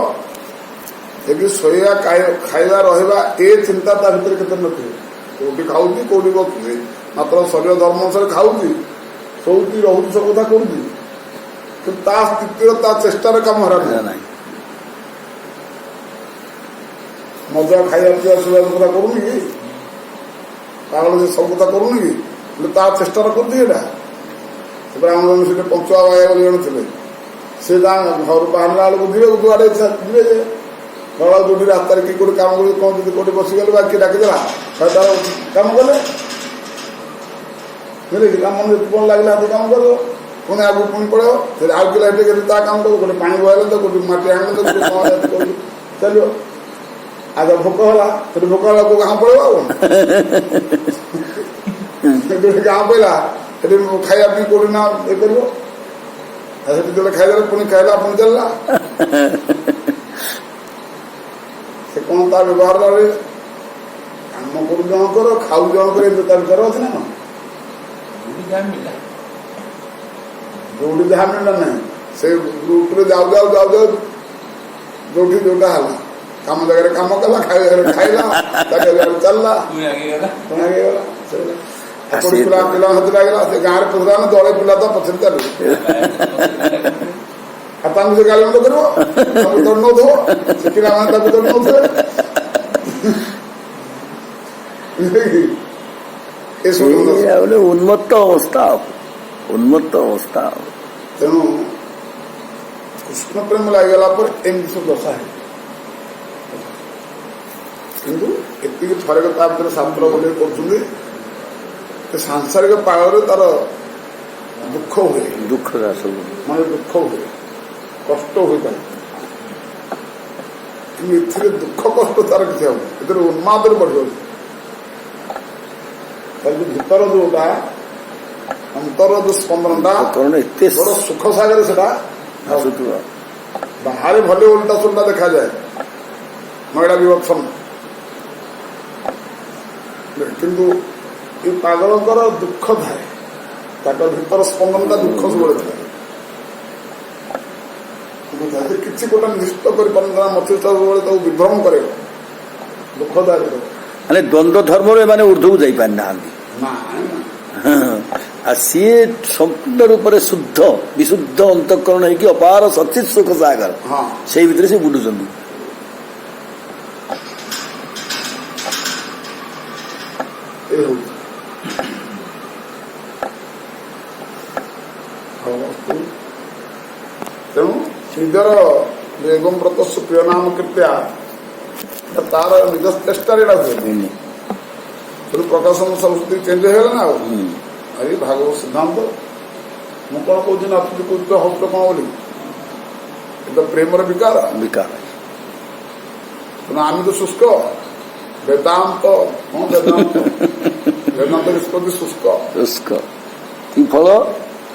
शोवा खाଇବା रहा ए चिंता ता भर के कौटी खाऊँ कौटी बसुची मात्र शरीर धर्म अनुसार खाऊँ शोची रोच सब कथा करुँच कि स्थितिर चेष्टार कम हरा ना मजा खाया पीवा शोवा कथा करूनी कि पागल से सब कथा करूनी कि चेष्टार करना ब्राह्मण से पंचुआ भाई बोली जन थे सी घर बाहर बेलू धीरे दुआड़े जीवे गला जोड़ी रास्तार कि गोटे कम कर कौन जी कौटे बसीगले किए डाकिदेला तार कम कले कम कौन लगे हाथ कम कर पुणी आगे पुणी पड़े आउ कि काम कर गोटे पा बहले तो गोटे मटी आने चलो आज भोक है फिर भोक है को गाँव पड़े गाँव पड़ा खाया पी कौटी ना ये कर खाईदे पुणी खाइला पुणी चलला से कौन तार व्यवहार कम करू जनकर खाऊ जनकर विचार अच्छे ना जोड़ी जहाँ मिलना ना से रूट जाऊ जाऊ जाऊ जाऊ जोटी जोटा है कम जगह कम कला खाइला चलला पिला पिला हाथ लगे से गाँव में पुसला ना दौड़े पिला तो पछे चल से गाली मत करो दौड़ न थो से पिला दौड़ न उन्मत्त अवस्था तेणु कृष्ण प्रेम लगला पर एमती सब दशा है किंतु एति थरे भर शास्त्र बोले कर सांसारिक पागल तार दुख हुए मन दुख हुए कष्ट होता है दुख कष्ट तार किसी हम उन्माद बढ़ जाए भीतर जोटा अंतर जो स्पंदनटा କରଣ ଏତେ बड़ सुख सागर से ଆସୁଥିବ बाहर भले उल्टा सुल्टा देखा जाए महिला विवक्षण किंतु ये पागलकर दुख थाए ताकर भीतर स्पंदनटा दुख सब थाए किसी गोटे निश्चित कर मस्तिष्क सब विभ्रम करे दुखदायक ମାନେ ଦ୍ୱନ୍ଦ୍ୱ ଧର୍ମରୁ ଏମାନେ ଉର୍ଦ୍ଧ୍ୱକୁ ଯାଇପାରିନାହାନ୍ତି ଆଉ ସିଏ ସମ୍ପୂର୍ଣ୍ଣ ରୂପରେ ଶୁଦ୍ଧ ବିଶୁଦ୍ଧ ଅନ୍ତଃକରଣ ହେଇକି ଅପାର ସଚିତ ସୁଖ ସାଗର हाँ ସେଇ ଭିତରେ ସେ ବୁଡୁଛନ୍ତି। ये होଉଛି। ତେଣୁ ନିଜର ଏଗମ ବ୍ରତ ପ୍ରିୟ ନାମ କୀର୍ତ୍ତିଆ ତାର ନିଜ ଚେଷ୍ଟାରେ ଏଇଟା ହୁଏ। ତେଣୁ ପ୍ରକାଶନ ସରସ୍ୱତୀ ଚେଞ୍ଜ ହେଇଗଲା ନା ଆଉ ଆରେ ଭାଗବତ ସିଦ୍ଧାନ୍ତ ମୁଁ କଣ କହୁଛି ନା ଆପଣ କହୁଛ ହସ୍ତ କଣ ବୋଲି ଏ ତ ପ୍ରେମର ବିକାର ବିକାର ତେଣୁ ଆମେ ତ ଶୁଷ୍କ ବେଦାନ୍ତ ହଁ ବେଦାନ୍ତ ନିଷ୍ପତ୍ତି ଶୁଷ୍କ ଶୁଷ୍କ କି ଫଳ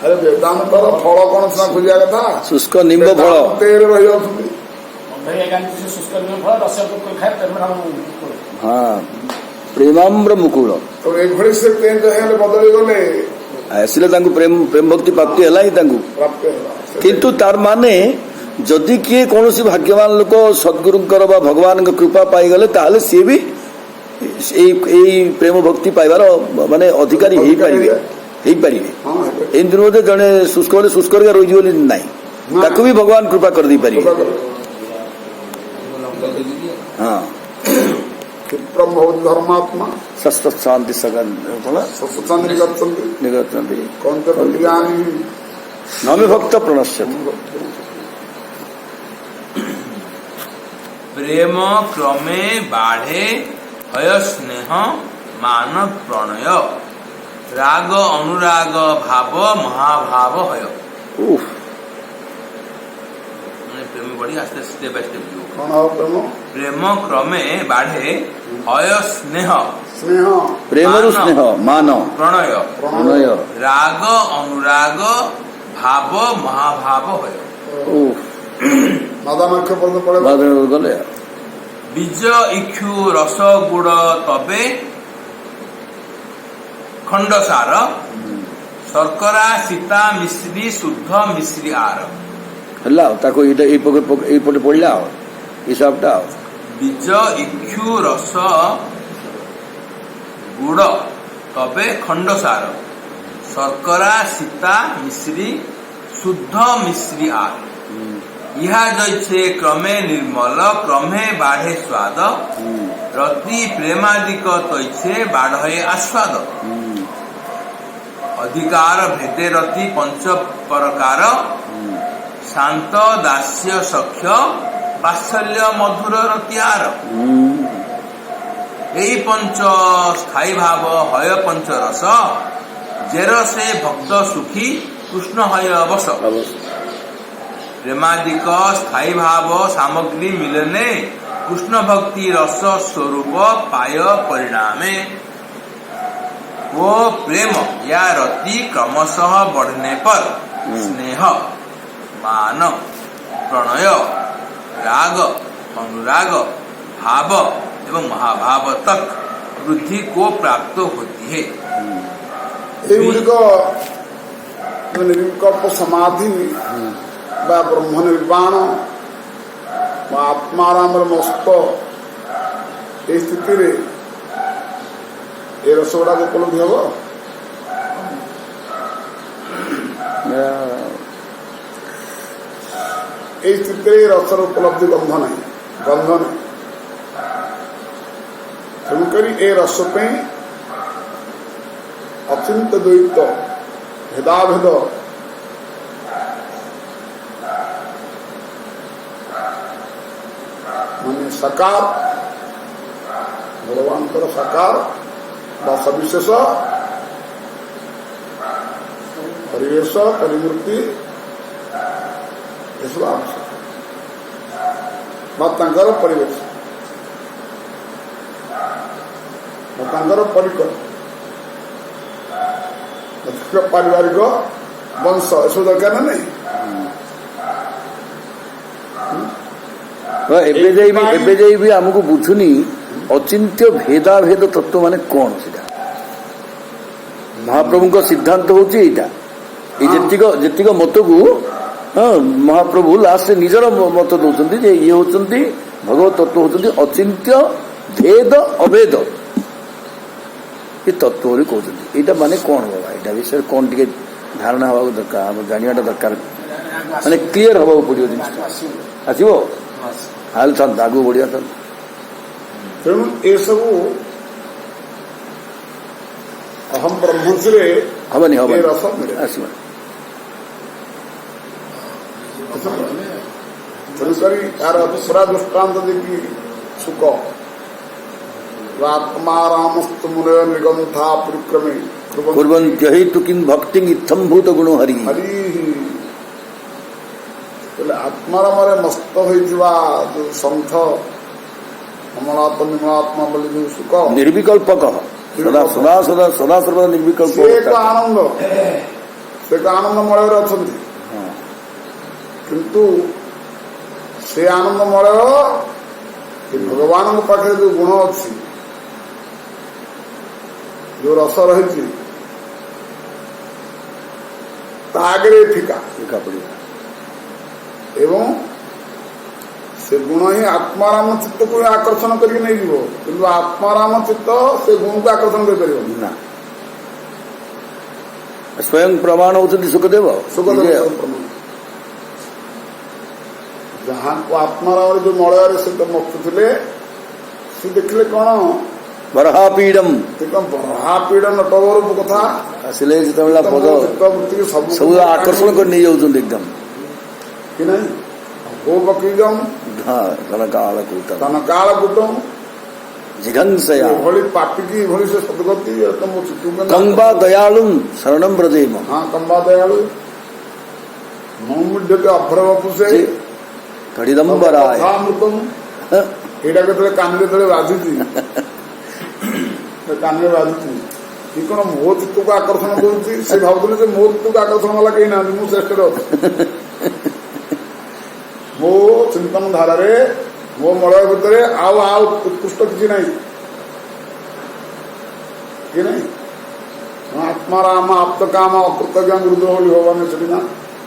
ଆରେ ବେଦାନ୍ତର ଫଳ କଣ ସିନା ଖୋଜିବା କଥା ଶୁଷ୍କ ନିମ୍ବ ଫଳ ତେରେ ରହିଯାଉଛନ୍ତି। ଶୁଷ୍କ ଫଳ ରସ ଖାଏ ହଁ ପ୍ରେମାମ୍ର ମୁକୁଳ ତ ଏଭଳି ସେ ଚେଞ୍ଜ ହେଇଗଲେ ବଦଳି ଗଲେ ଆସିଲେ ତାଙ୍କୁ ପ୍ରେମ ଭକ୍ତି ପ୍ରାପ୍ତି ହେଲା ହିଁ ତାଙ୍କୁ ପ୍ରାପ୍ତ ହେଲା କିନ୍ତୁ ତାର ମାନେ ଯଦି କିଏ କୌଣସି ଭାଗ୍ୟବାନ ଲୋକ ସଦ୍ଗୁରୁଙ୍କର ବା ଭଗବାନଙ୍କ କୃପା ପାଇଗଲେ ତାହେଲେ ସିଏ ବି ଏଇ ପ୍ରେମ ଭକ୍ତି ପାଇବାର ମାନେ ଅଧିକାରୀ ହେଇପାରିବେ ହଁ ଏମିତି ନୁହେଁ ଯେ ଜଣେ ଶୁଷ୍କ ହେଲେ ଶୁଷ୍କ ରହିଯିବ ବୋଲି ନାହିଁ ତାକୁ ବି ଭଗବାନ କୃପା କରିଦେଇପାରିବେ। ହଁ କ୍ଷିପ୍ରମ ଭବତି ଧର୍ମାତ୍ମା ଶାନ୍ତି ସତ୍ସଙ୍ଗ ନିଗଛନ୍ତି କଣ କଲ୍ୟାଣୀ ନମେ ଭକ୍ତ ପ୍ରଣଶ୍ୟତି ପ୍ରେମ କ୍ରମେ ବାଢେ ହୟ ସ୍ନେହ ମାନ ପ୍ରଣୟ ରାଗ ଅନୁରାଗ ଭାବ ମହାଭାବ ହୟ ମାନେ ପ୍ରେମ ବଢି ଆସ୍ତେ ସ୍टेପ ବାଇ ସ୍टेପ ଯିବ। କଣ ହବ ପ୍ରେମ ପ୍ରେମ କ୍ରମେ ବାଢେ ହୟ ସ୍ନେହ ସ୍ନେହ ପ୍ରେମରୁ ସ୍ନେହ ମାନ ପ୍ରଣୟ ପ୍ରଣୟ ରାଗ ଅନୁରାଗ ଭାବ ମହାଭାବ ହୟ। ମାଦାମାକ୍ଷ ପର୍ଯ୍ୟନ୍ତ ପଳେଇବ ଗଲେ ବୀଜ ଇକ୍ଷୁ ରସ ଗୁଡ଼ ତବେ ଖଣ୍ଡସାର ଶର୍କରା ସୀତା ମିଶ୍ରି ଶୁଦ୍ଧ ମିଶ୍ରି ଆର ହେଲା ଆଉ ତାକୁ ଏଇପଟେ ପଡିଲା ଆଉ ହିସାବଟା ଆଉ ବୀଜ ଇକ୍ଷୁ ରସ ଗୁଡ଼ ତବେ ଖଣ୍ଡସାର ଶର୍କରା ସୀତା ମିଶ୍ରି শুদ্ধ মিশ্রি আর ইহা জৈছে ক্রমে নির্মল ক্রমে বাঢ়ে স্বাদ রতি প্রেমাদিক তৈছে বাঢ়ে আস্বাদ অধিকার ভেদে রতি পঞ্চ প্রকার শান্ত দাস্য সখ্য বাৎসল্য মধুর রতিয়ার এই পঞ্চ স্থায়ী ভাব হয় পঞ্চরস জেরসে ভক্ত সুখী কৃষ্ণ হয় অবস প্রেমাদিক স্থায়ী ভাব সামগ্রী মিলনে কৃষ্ণ ভক্তি রস स्वरूप पाय परिणामे वो प्रेम या रति क्रमशः बढ़ने पर स्नेह मान प्रणय राग अनुराग भाव एवं महाभाव तक वृद्धि को प्राप्त होती है। एगुड़िक निर्विकल्प समाधि बा ब्रह्म निर्वाण बा आत्माराम मस्त ये स्थिति रे ये रस गुड़ा उपलब्धि हम ये स्थिति रसर उपलब्धि बंध नहीं बंध नहीं तेणुकरी ए रस पे अचिंत द्वैत भेदाभेद माने साकार भगवान साकार सविशेष परिवेश परिमूर्ति सब आवश्यक परिवेश परिकर ପାରିବାରିକ ବଂଶ ଏସବୁ ଦରକାର ନା ନାଇଁ? ଏବେ ଯାଇ ବି ଆମକୁ ବୁଝୁନି ଅଚିନ୍ତ୍ୟ ଭେଦାଭେଦ ତତ୍ତ୍ୱ ମାନେ କଣ ସେଟା। ମହାପ୍ରଭୁଙ୍କ ସିଦ୍ଧାନ୍ତ ହଉଛି ଏଇଟା। ଏଇ ଯେତିକ ମତକୁ ମହାପ୍ରଭୁ ଲାଷ୍ଟ ନିଜର ମତ ଦଉଛନ୍ତି ଯେ ଇଏ ହଉଛନ୍ତି ଭଗବତ ତତ୍ତ୍ୱ ହଉଛନ୍ତି ଅଚିନ୍ତ୍ୟ ଭେଦ ଅଭେଦ ଏ ତତ୍ତ୍ୱ ବୋଲି କହୁଛନ୍ତି। ଏଇଟା ମାନେ କଣ ବାବା? ଏଇଟା ବିଷୟରେ କଣ ଟିକେ ଧାରଣା ହବାକୁ ଦରକାର, ଆମ ଜାଣିବାଟା ଦରକାର, ମାନେ କ୍ଲିୟର ହବାକୁ ପଡିବ ଜିନିଷଟା। ଆସିବ ହାଲ ଚାଲ ଆଗକୁ ବଢିବା ଚାଲ। ତେଣୁ ଏସବୁ ଅହମ ବ୍ରହ୍ମରେ ହବନି ରସ ମିଳେ। ଆସିବ। ତେଣୁକରି ତାର ପୁରା ଦୃଷ୍ଟାନ୍ତ ଦେଇକି ସୁଖ ଆତ୍ମାରାମସ୍ତ ମୁନୟ ନିଗନ୍ଥା ପରିକ୍ରମେ କୁର୍ବନ୍ତି ତୁ କିଂ ଭକ୍ତି ଇତ୍ତଂ ଭୂତ ଗୁଣ ହରି। ହରି ବୋଲେ ଆତ୍ମାରାମରେ ମସ୍ତ ହୋଇଥିବା ଯୋଉ ସନ୍ଥ ଅମଳାତ୍ମ ନିମଳାତ୍ମା ବୋଲି ଯୋଉ ସୁଖ ନିର୍ବିକଳ୍ପକ ସଦା ସଦା ସଦା ସଦା ସର୍ବଦା ନିର୍ବିକଳ୍ପ ସେ ଏକ ଆନନ୍ଦ, ସେ ଏକ ଆନନ୍ଦମୟରେ ଅଛନ୍ତି। କିନ୍ତୁ ସେ ଆନନ୍ଦମୟ ଭଗବାନଙ୍କ ପାଖରେ ଯୋଉ ଗୁଣ ଅଛି, ଯୋଉ ରସ ରହିଛି, ତା ଆଗରେ ଫିକା ପଡିବ। ଏବଂ ସେ ଗୁଣ ହିଁ ଆତ୍ମାରାମ ଚିତ୍ତକୁ ଆକର୍ଷଣ କରିକି ନେଇଯିବ, କିନ୍ତୁ ଆତ୍ମାରାମ ଚିତ୍ତ ସେ ଗୁଣକୁ ଆକର୍ଷଣ କରିପାରିବନି। ନା, ସ୍ୱୟଂ ପ୍ରମାଣ ହଉଛନ୍ତି ସୁଖଦେବ। ଯାହାକୁ ଆତ୍ମାରାମରେ ଯୋଉ ମଳୟରେ ସେ ତ ମଥୁଥିଲେ, ସେ ଦେଖିଲେ କଣ ବରହାପୀଡମ୍ ବରହାପୀଡ ନଟବରୂପ କଥା ଆସିଲେ ଯେତେବେଳେ ପଦ ସବୁ ଆକର୍ଷଣ କରି ନେଇଯାଉଛନ୍ତି ଏକଦମ କି ନାହିଁ। ଗୋ ବକ୍ରିଜମ୍ କନକାଳକୂଟମ୍ ଜିଘଂସୟା ଏଭଳି ପାପିକି ଏଭଳି ସେ ସଦ୍ଗତି କମ୍ବା ଦୟାଳୁମ୍ ଶରଣମ୍ ବ୍ରଜେମ। ହଁ, କମ୍ବା ଦୟାଳୁ ମୌମୁଢ୍ୟତେ ଅଭ୍ରବପୁଷେ କଡ଼ିଦମ୍ବରାୟ କଥାମୃତମ୍। ଏଇଟା କେତେବେଳେ କାନରେ ଯେତେବେଳେ ବାଜୁଛି, କାନରେ ବାଜୁଛି, କି କଣ ମୋ ଚିତ୍ତକୁ ଆକର୍ଷଣ କରୁଛି। ସେ ଭାବୁଥିଲେ ଯେ ମୋ ଚିତ୍ତକୁ ଆକର୍ଷଣ ବାଲା କେହି ନାହାନ୍ତି, ମୁଁ ଶ୍ରେଷ୍ଠରେ ଅଛି। ମୋ ଚିନ୍ତନ ଧାରାରେ, ମୋ ମଳୟ ଭିତରେ ଆଉ ଉତ୍କୃଷ୍ଟ କିଛି ନାହିଁ କି ନାହିଁ। ଆତ୍ମାରାମ ଆପ୍ତ କାମ ଅକୃତଜ୍ଞ ଗୁରୁଦ ବୋଲି ଭଗବାନ ସେଠି ନା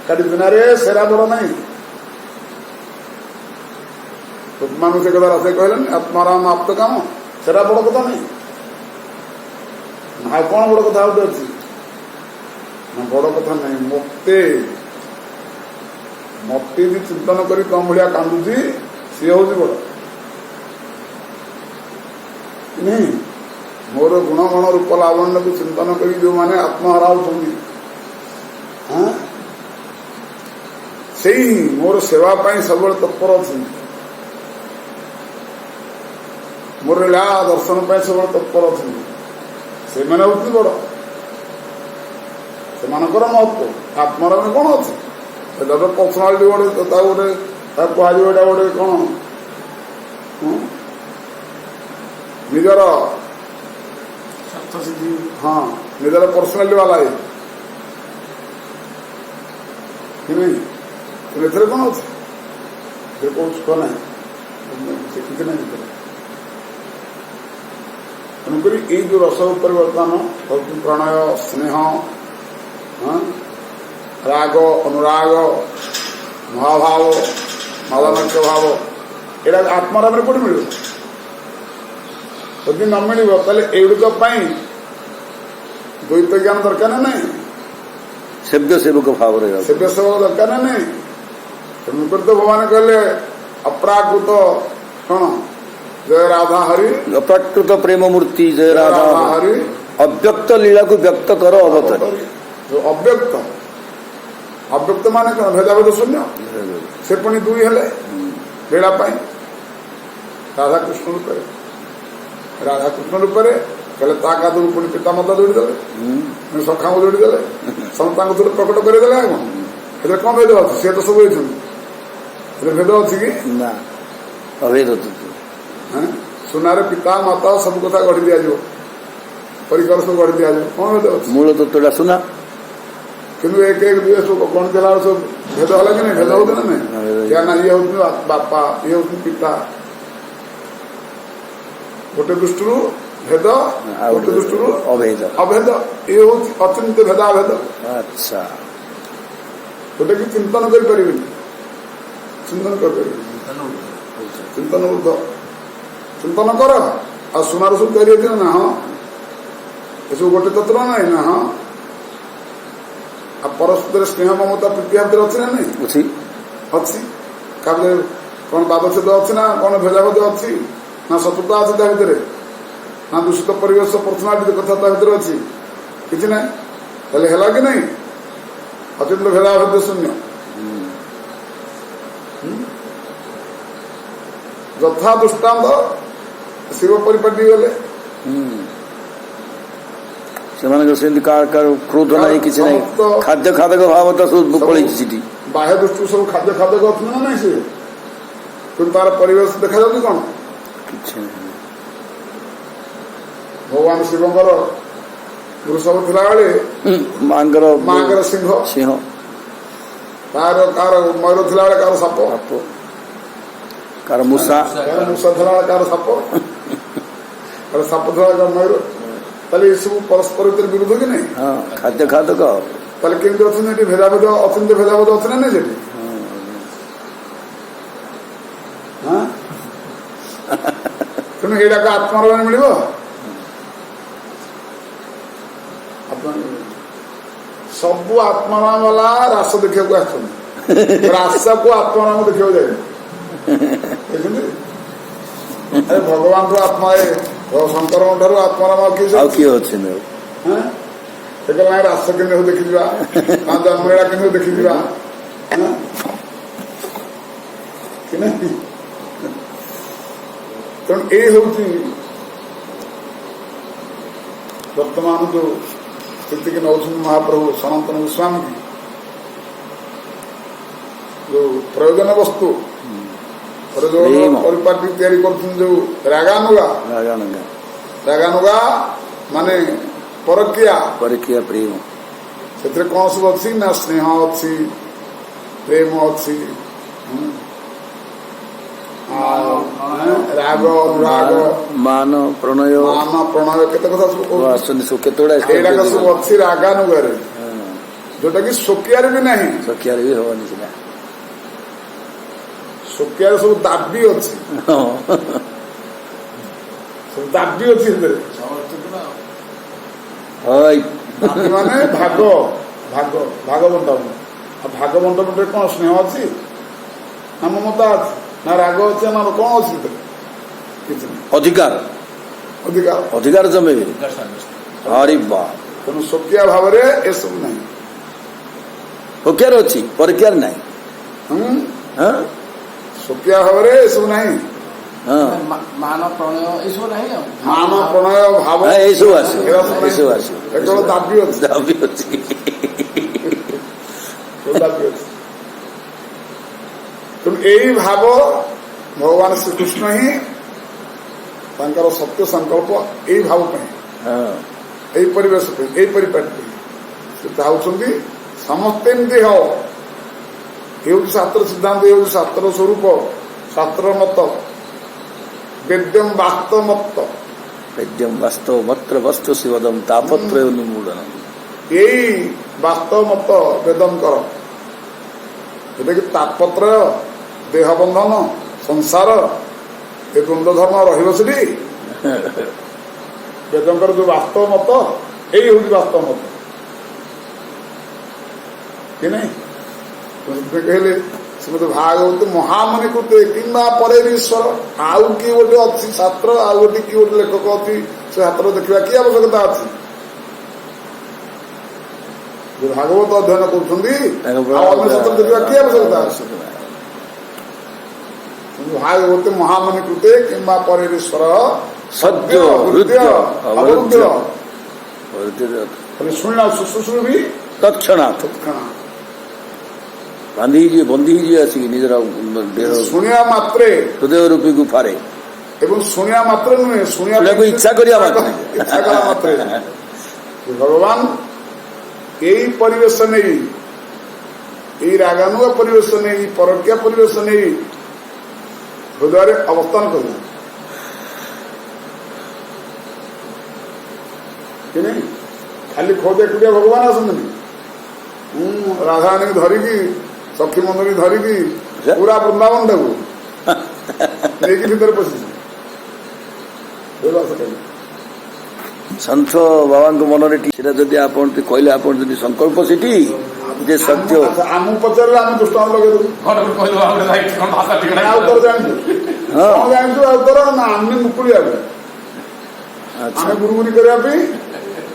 କାଟି ଦିନରେ ସେରା ବଡ ନାହିଁ। ମାନଙ୍କୁ ସେ କଥା ରାସ୍ତା କହିଲେନି, ଆତ୍ମାରାମ ଆପ୍ତ କାମ ସେରା ବଡ କଥା ନାହିଁ। ଆଉ କଣ ବଡ କଥା ଗୋଟେ ଅଛି ନା? ବଡ କଥା ନାହିଁ। ମତେ ବି ଚିନ୍ତନ କରି ତମ ଭଳିଆ କାନ୍ଦୁଛି, ସିଏ ହଉଛି ବଡ ନାଇଁ। ମୋର ଗୁଣଗଣ ରୂପ ଲାବଣ୍ୟକୁ ଚିନ୍ତନ କରି ଯୋଉମାନେ ଆତ୍ମହରା ହଉଛନ୍ତି, ସେଇ ମୋର ସେବା ପାଇଁ ସବୁବେଳେ ତତ୍ପର ଅଛନ୍ତି, ମୋର ଲୀଳା ଦର୍ଶନ ପାଇଁ ସବୁବେଳେ ତତ୍ପର ଅଛନ୍ତି। ସେମାନେ ହଉଛି ବଡ, ସେମାନଙ୍କର ମହତ୍ଵ। ଆତ୍ମାର କଣ ଅଛି? ସେଟା ତ ପର୍ସନାଲିଟି ଗୋଟେ ତାକୁ କୁହାଯିବ, ଏଇଟା ଗୋଟେ କଣ ନିଜର ନିଜର ପର୍ସନାଲିଟି ବାଲା କି ନାହିଁ। ଏଥିରେ କଣ ଅଛି? ସେ କୋଉ ସୁଖ ନାହିଁ, ସେ କିଛି ନାହିଁ ଭିତରେ। ତେଣୁକରି ଏଇ ଯୋଉ ରସ ଉପରେ ବର୍ତ୍ତମାନ ଭକ୍ତି, ପ୍ରଣୟ, ସ୍ନେହ, ରାଗ, ଅନୁରାଗ, ମହାଭାବ, ମାଦାନକ୍ୟ ଭାବ, ଏଇଟା ଆତ୍ମାରାମରେ କୋଉଠି ମିଳିବ? ଯଦି ନ ମିଳିବ ତାହେଲେ ଏଗୁଡିକ ପାଇଁ ଦ୍ୱୈତ ଜ୍ଞାନ ଦରକାର ନା ନାହିଁ? ସେବ୍ୟ ସେବକ ଭାବରେ ସେବ୍ୟ ସେବକ ଦରକାର ନା ନାହିଁ? ତେଣୁକରି ତ ଭଗବାନ କହିଲେ ଅପ୍ରାକୃତ କଣ ଜୟ ରାଧା ହରି, ଅପ୍ରାକୃତ ପ୍ରେମ ମୂର୍ତ୍ତି ଜୟ ରାଧା ହରି, ଅବ୍ୟକ୍ତ ଲୀଳାକୁ ବ୍ୟକ୍ତ କର ଅବତାର। ଅବ୍ୟକ୍ତ ମାନେ କଣ? ଭେଦାଭେଦ ଶୂନ୍ୟ। ସେ ପୁଣି ଦୁଇ ହେଲେ ଲୀଳା ପାଇଁ ରାଧାକୃଷ୍ଣ ରୂପରେ, ରାଧାକୃଷ୍ଣ ରୂପରେ କହିଲେ ତା କାଦକୁ ପୁଣି ପିତାମାତା ଯୋଡ଼ିଦେଲେ, ସଖାଙ୍କୁ ଯୋଡ଼ିଦେଲେ, ସମସ୍ତଙ୍କ ଥରେ ପ୍ରକଟ କରିଦେଲେ। ଆଉ କଣ ଏଥିରେ କଣ ଭେଦ ଅଛି? ସେ ତ ସବୁ ହେଇଛନ୍ତି, ଏଥିରେ ଭେଦ ଅଛି କି? ନା, ଅଭେଦ। ସୁନାରେ ପିତା ମାତା ସବୁ କଥା ଗଢି ଦିଆଯିବ, ପରିକର ସବୁ ଗଢି ଦିଆଯିବ, କଣ ଭେଦ ଅଛି? ମୂଳ ତତ୍ତ୍ୱଟା ସୁନା, କିନ୍ତୁ ଏକ ଏକ ଦୁଇ ସବୁ ଗଣିତ ହେଲା ସବୁ ଭେଦ ହେଲା କି ନାହିଁ? ଭେଦ ହଉଛି ନା ନାଇଁ? ୟା ନା ଇଏ ହଉଛନ୍ତି ବାପା, ଇଏ ହଉଛନ୍ତି ପିତା। ଗୋଟେ ଦୃଷ୍ଟିରୁ ଭେଦ, ଗୋଟେ ଦୃଷ୍ଟିରୁ ଅଭେଦ। ଅଭେଦ। ଇଏ ହଉଛି ଅଚିନ୍ତ୍ୟ ଭେଦାଭେଦ, ଆଚ୍ଛା, ଯୋଉଟା କି ଚିନ୍ତନ କରିପାରିବେନି, ଚିନ୍ତନ କରିପାରିବେନି। ଚିନ୍ତନ ଉର୍ଦ୍ଧ, ଚିନ୍ତନ କର। ଆଉ ସୁନାର ସବୁ ତିଆରି ଅଛି ନା? ହଁ। ଏସବୁ ଗୋଟେ ତତ୍ତ୍ୱ ନାହିଁ ନା? ହଁ। ଆଉ ପରସ୍ପର ସ୍ନେହ ମମତା ପ୍ରୀତି ଭିତରେ ଅଛି ନା ନାଇଁ? ଅଛି। ଅଛି। କାହାପରେ କଣ ବାଦଛେଦ ଅଛି ନା କଣ ଭେଦାଭେଦ ଅଛି? ନା ଶତ୍ରୁତା ଅଛି ତା ଭିତରେ? ନା ଦୂଷିତ ପରିବେଶ ପର୍ସନାଲିଟି କଥା ତା ଭିତରେ ଅଛି? କିଛି ନାହିଁ। ତାହେଲେ ହେଲା କି ନାହିଁ? ଅଚିନ୍ତ ଭେଦାଭେଦ ଶୂନ୍ୟ। ଯଥା ଦୃଷ୍ଟାନ୍ତ ଶିବ ପରିପାଟି ଗଲେ ସେମାନଙ୍କର ସେମିତି କାହାର କ୍ରୋଧ ନାହିଁ, କିଛି ନାହିଁ। ଖାଦ୍ୟ ଖାଦକ ଭାବ ତ ସବୁ ପଳେଇଛି ସେଠି। ବାହ୍ୟ ଦୃଷ୍ଟିରୁ ସବୁ ଖାଦ୍ୟ ଖାଦକ ଅଛନ୍ତି ନା ନାହିଁ? ସେ କିନ୍ତୁ ତାର ପରିବେଶ ଦେଖାଯାଉଛି କଣ? କିଛି ନାହିଁ। ଭଗବାନ ଶିବଙ୍କର ବୃଷଭ ଥିଲାବେଳେ ମାଙ୍କର ସିଂହ, ସିଂହ, କାହାର ମୟୂର ଥିଲାବେଳେ କାହାର ସାପ, କାହାର ମୂଷା, ମୂଷା ଥିଲାବେଳେ କାହାର ସାପ, କାହାର ସାପ ଥିଲାବେଳେ କାହାର ମୟୂର। ତାହେଲେ ଏସବୁ ପରସ୍ପର ଭିତରେ ବିରୁଦ୍ଧ କି ନାହିଁ? ହଁ, ଖାଦ୍ୟ ଖାଦକ। ତାହେଲେ କେମିତି ଅଛନ୍ତି ଏଠି? ଭେଦାଭେଦ ଅଛନ୍ତି, ଭେଦାଭେଦ ଅଛି ନା ନାଇଁ ସେଠି? ତେଣୁ ଏଇଟାକୁ ଆତ୍ମାର ମିଳିବ। ସବୁ ଆତ୍ମାରାମ ବାଲା ରାସ ଦେଖିବାକୁ ଆସୁଛନ୍ତି, ରାସକୁ ଆତ୍ମାରାମ ଦେଖିବାକୁ ଯାଇନି। ଦେଖୁଛନ୍ତି? ଆରେ ଭଗବାନର ଆତ୍ମା, ଶଙ୍କରଙ୍କ ଠାରୁ ଆତ୍ମାରାମ ଆଉ କିଏ ଅଛନ୍ତି? ସେ କହିଲା ନାଇଁ ରାସ କେମିତି ଦେଖିଯିବା, ନା ଜନ୍ମଳା କେମିତି ଦେଖିଯିବା କି ନାହିଁ? ତେଣୁ ଏଇ ହଉଛି ବର୍ତ୍ତମାନ ଯୋଉ ସ୍ଥିତିକି ନେଉଛନ୍ତି ମହାପ୍ରଭୁ ସନାତନ ଗୋସ୍ୱାମୀ, ଯୋଉ ପ୍ରୟୋଜନ ବସ୍ତୁ ପରିପାଟି ତିଆରି କରୁଛନ୍ତି, ଯୋଉ ରାଗାନୁଗା ମାନେ ପରକିୟା ପ୍ରେମ, ସେଥିରେ କଣ ସବୁ ଅଛି ନା ସ୍ନେହ ଅଛି, ପ୍ରେମ ଅଛି, ରାଗ ଅନୁରାଗ, ମାନ ପ୍ରଣୟ, କେତେ କଥା ସବୁ ଆସୁଛନ୍ତି। ସବୁ କେତେଗୁଡା ଏଇଟାକ ସବୁ ଅଛି ରାଗାନୁଗାରେ, ଯୋଉଟା କି ଶୋକିଆରେ ବି ନାହିଁ। ଶୋକିଆରେ ବି ହବନି ସେଟା। ଶୋକିଆରେ ସବୁ ଦାବି ଅଛି, ସବୁ ଦାବି ଅଛି ସେଥିରେ। ମାନେ ଭାଗ ବଣ୍ଟନ। ଆଉ ଭାଗ ବଣ୍ଟନରେ କଣ ସ୍ନେହ ଅଛି, ନା ମମତା ଅଛି, ନା ରାଗ ଅଛି, ନା କଣ ଅଛି ସେଥିରେ? କିଛି ନାହିଁ। ଅଧିକାର ଜମେଇବେ। ହରି ବା। ତେଣୁ ଶୋକିଆ ଭାବରେ ଏସବୁ ନାହିଁ। ଶୋକିଆରେ ଅଛି, ପରକିଆରେ ନାହିଁ। ଶୋକିଆ ଭାବରେ ଏସବୁ ନାହିଁ। ମାନ ପ୍ରଣୟ ଏସବୁ ନାହିଁ। ଆଉ ମାନ ପ୍ରଣୟ ଭାବ ଏସବୁ ଆସିବ, ଏସବୁ ଆସିବ। କେବଳ ଦାବି ଅଛି, ଦାବି ଅଛି। ତେଣୁ ଏଇ ଭାବ ଭଗବାନ ଶ୍ରୀକୃଷ୍ଣ ହିଁ ତାଙ୍କର ସତ୍ୟ ସଂକଳ୍ପ ଏଇ ଭାବ ପାଇଁ, ଏଇ ପରିବେଶ ପାଇଁ, ଏଇ ପରିପାଟି ପାଇଁ ସେ ଚାହୁଁଛନ୍ତି ସମସ୍ତେ ଏମିତି ହବ। ଏ ହେଉଛି ଶାସ୍ତ୍ର ସିଦ୍ଧାନ୍ତ, ଏ ହେଉଛି ଶାସ୍ତ୍ର ସ୍ୱରୂପ, ଶାସ୍ତ୍ର ମତ। ବେଦ୍ୟମ ବାସ୍ତବ ମତ, ବେଦ୍ୟମ ବାସ୍ତବ ମତ୍ର ବସ୍ତୁ ଶିବଦମ ତାପତ୍ର ଉନ୍ମୂଳନ। ଏଇ ବାସ୍ତବ ମତ ବେଦଙ୍କର, ଯୋଉଟାକି ତାପତ୍ରୟ, ଦେହ ବନ୍ଧନ, ସଂସାର, ଏ ଦ୍ୱନ୍ଦ୍ୱ ଧର୍ମ ରହିବ ସେଠି। ବେଦଙ୍କର ଯୋଉ ବାସ୍ତବ ମତ, ଏଇ ହଉଛି ବାସ୍ତବ ମତ କି ନାହିଁ? କହିଲେ ଶ୍ରୀମଦ୍ ଭାଗବତ ମହାମଣି କୃତେ କିମ୍ବା ପରେ ଈଶ୍ୱର। ଆଉ କିଏ ଗୋଟେ ଅଛି ଶାସ୍ତ୍ର, ଆଉ ଗୋଟେ କିଏ ଗୋଟେ ଲେଖକ ଅଛି, ସେ ଶାସ୍ତ୍ର ଦେଖିବା କି ଆବଶ୍ୟକତା ଅଛି? ଭାଗବତ ଅଧ୍ୟୟନ କରୁଛନ୍ତି, ଆଉ ଅନ୍ୟ ଶାସ୍ତ୍ର ଦେଖିବା କି ଆବଶ୍ୟକତା ଅଛି? ଭାଗବତ ମହାମଣି କୃତେ କିମ୍ବା ପରେ ଈଶ୍ୱର ସଦ୍ୟ ହୃଦୟ ଅବରୁଦ୍ଧ। ଶୁଣିଲା ଶୁଶ୍ରୂଷୁ ବି ତତ୍କ୍ଷଣାତ୍ ବନ୍ଦି ହେଇଯିବେ ଆସିକି ନିଜର ଶୁଣିବା ମାତ୍ରେ ହୃଦୟ ରୂପୀ ଗୁଫାରେ। ଏବଂ ଶୁଣିବା ମାତ୍ରେ ନୁହେଁ, ଶୁଣିବାକୁ ଇଚ୍ଛା କରିବା ମାତ୍ରେ, ଇଚ୍ଛା କଲା ମାତ୍ରେ ଭଗବାନ यही परिवेश नहीं यही रागानुगा परिवेश नहीं परकिया परिवेश नहीं हृदय अवस्थान कर नहीं खाली खोद एकुटिया भगवान आसती राधाराणी धरिकी सखी मंदिर धरिकी पूरा वृंदावन टाकू नहीं भितर पशि सन्थ बाबा मन जदि आप कहले आप संकल्प सेठी जे सत्य आम पचारे आम दृष्टांत लगे उत्तर जानू जानू उत्तर ना आम मुकुड़ी आम गुरुगुरी करने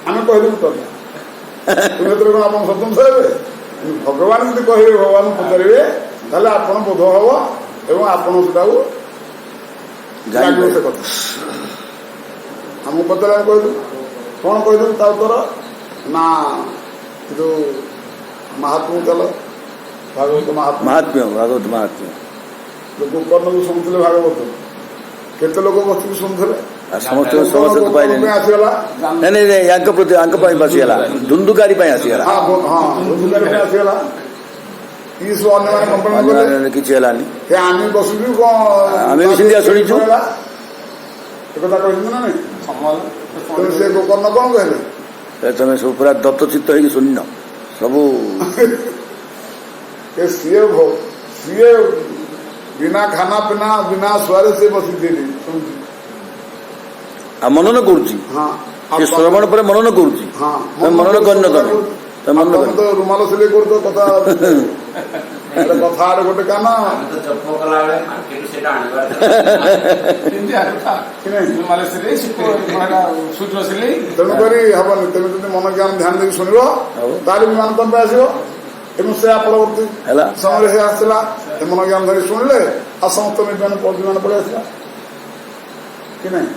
आम कहलु उत्तर तुम कौन आप स्वतंत्र हे भगवान जो कहे भगवान पचारे आप बोध हम एवं आप से कथा आम पचारे कहलु कौन कहलु ता उत्तर ना जो महात्मा चल भागवत महात्म्य भागवत महात्म्य गोकर्ण को शुणुले भागवत केते लोक बस शुणुले समस्त समस्त पाइले आसीगला नहीं नहीं बसीगला धुंधुकारी आसीगला आसीगला कि सब अन्य कंप्लेन कले किसी हलानी आम बसुचु कौन आम भी सीधा शुणीचु कथा कहते ना नहीं से गोकर्ण कौन कहले तुम सब पूरा दत्तचित्त हो शुण सबू सीए बिना खाना पीना बिना स्वारे से बसी मनन करुच्ची श्रवण पर मनन करुच्ची मनन कर तो रुमाल सिले कर कथा कथा गोटे कान तेणुक हबनी तेज मन ज्ञान ध्यान देवी शुणव ताली विमान तुम आसो एवं से परवर्ती समय से आसला मन ज्ञान धरी शुणिले आ समस्त विमान पड़े आसला कि नहीं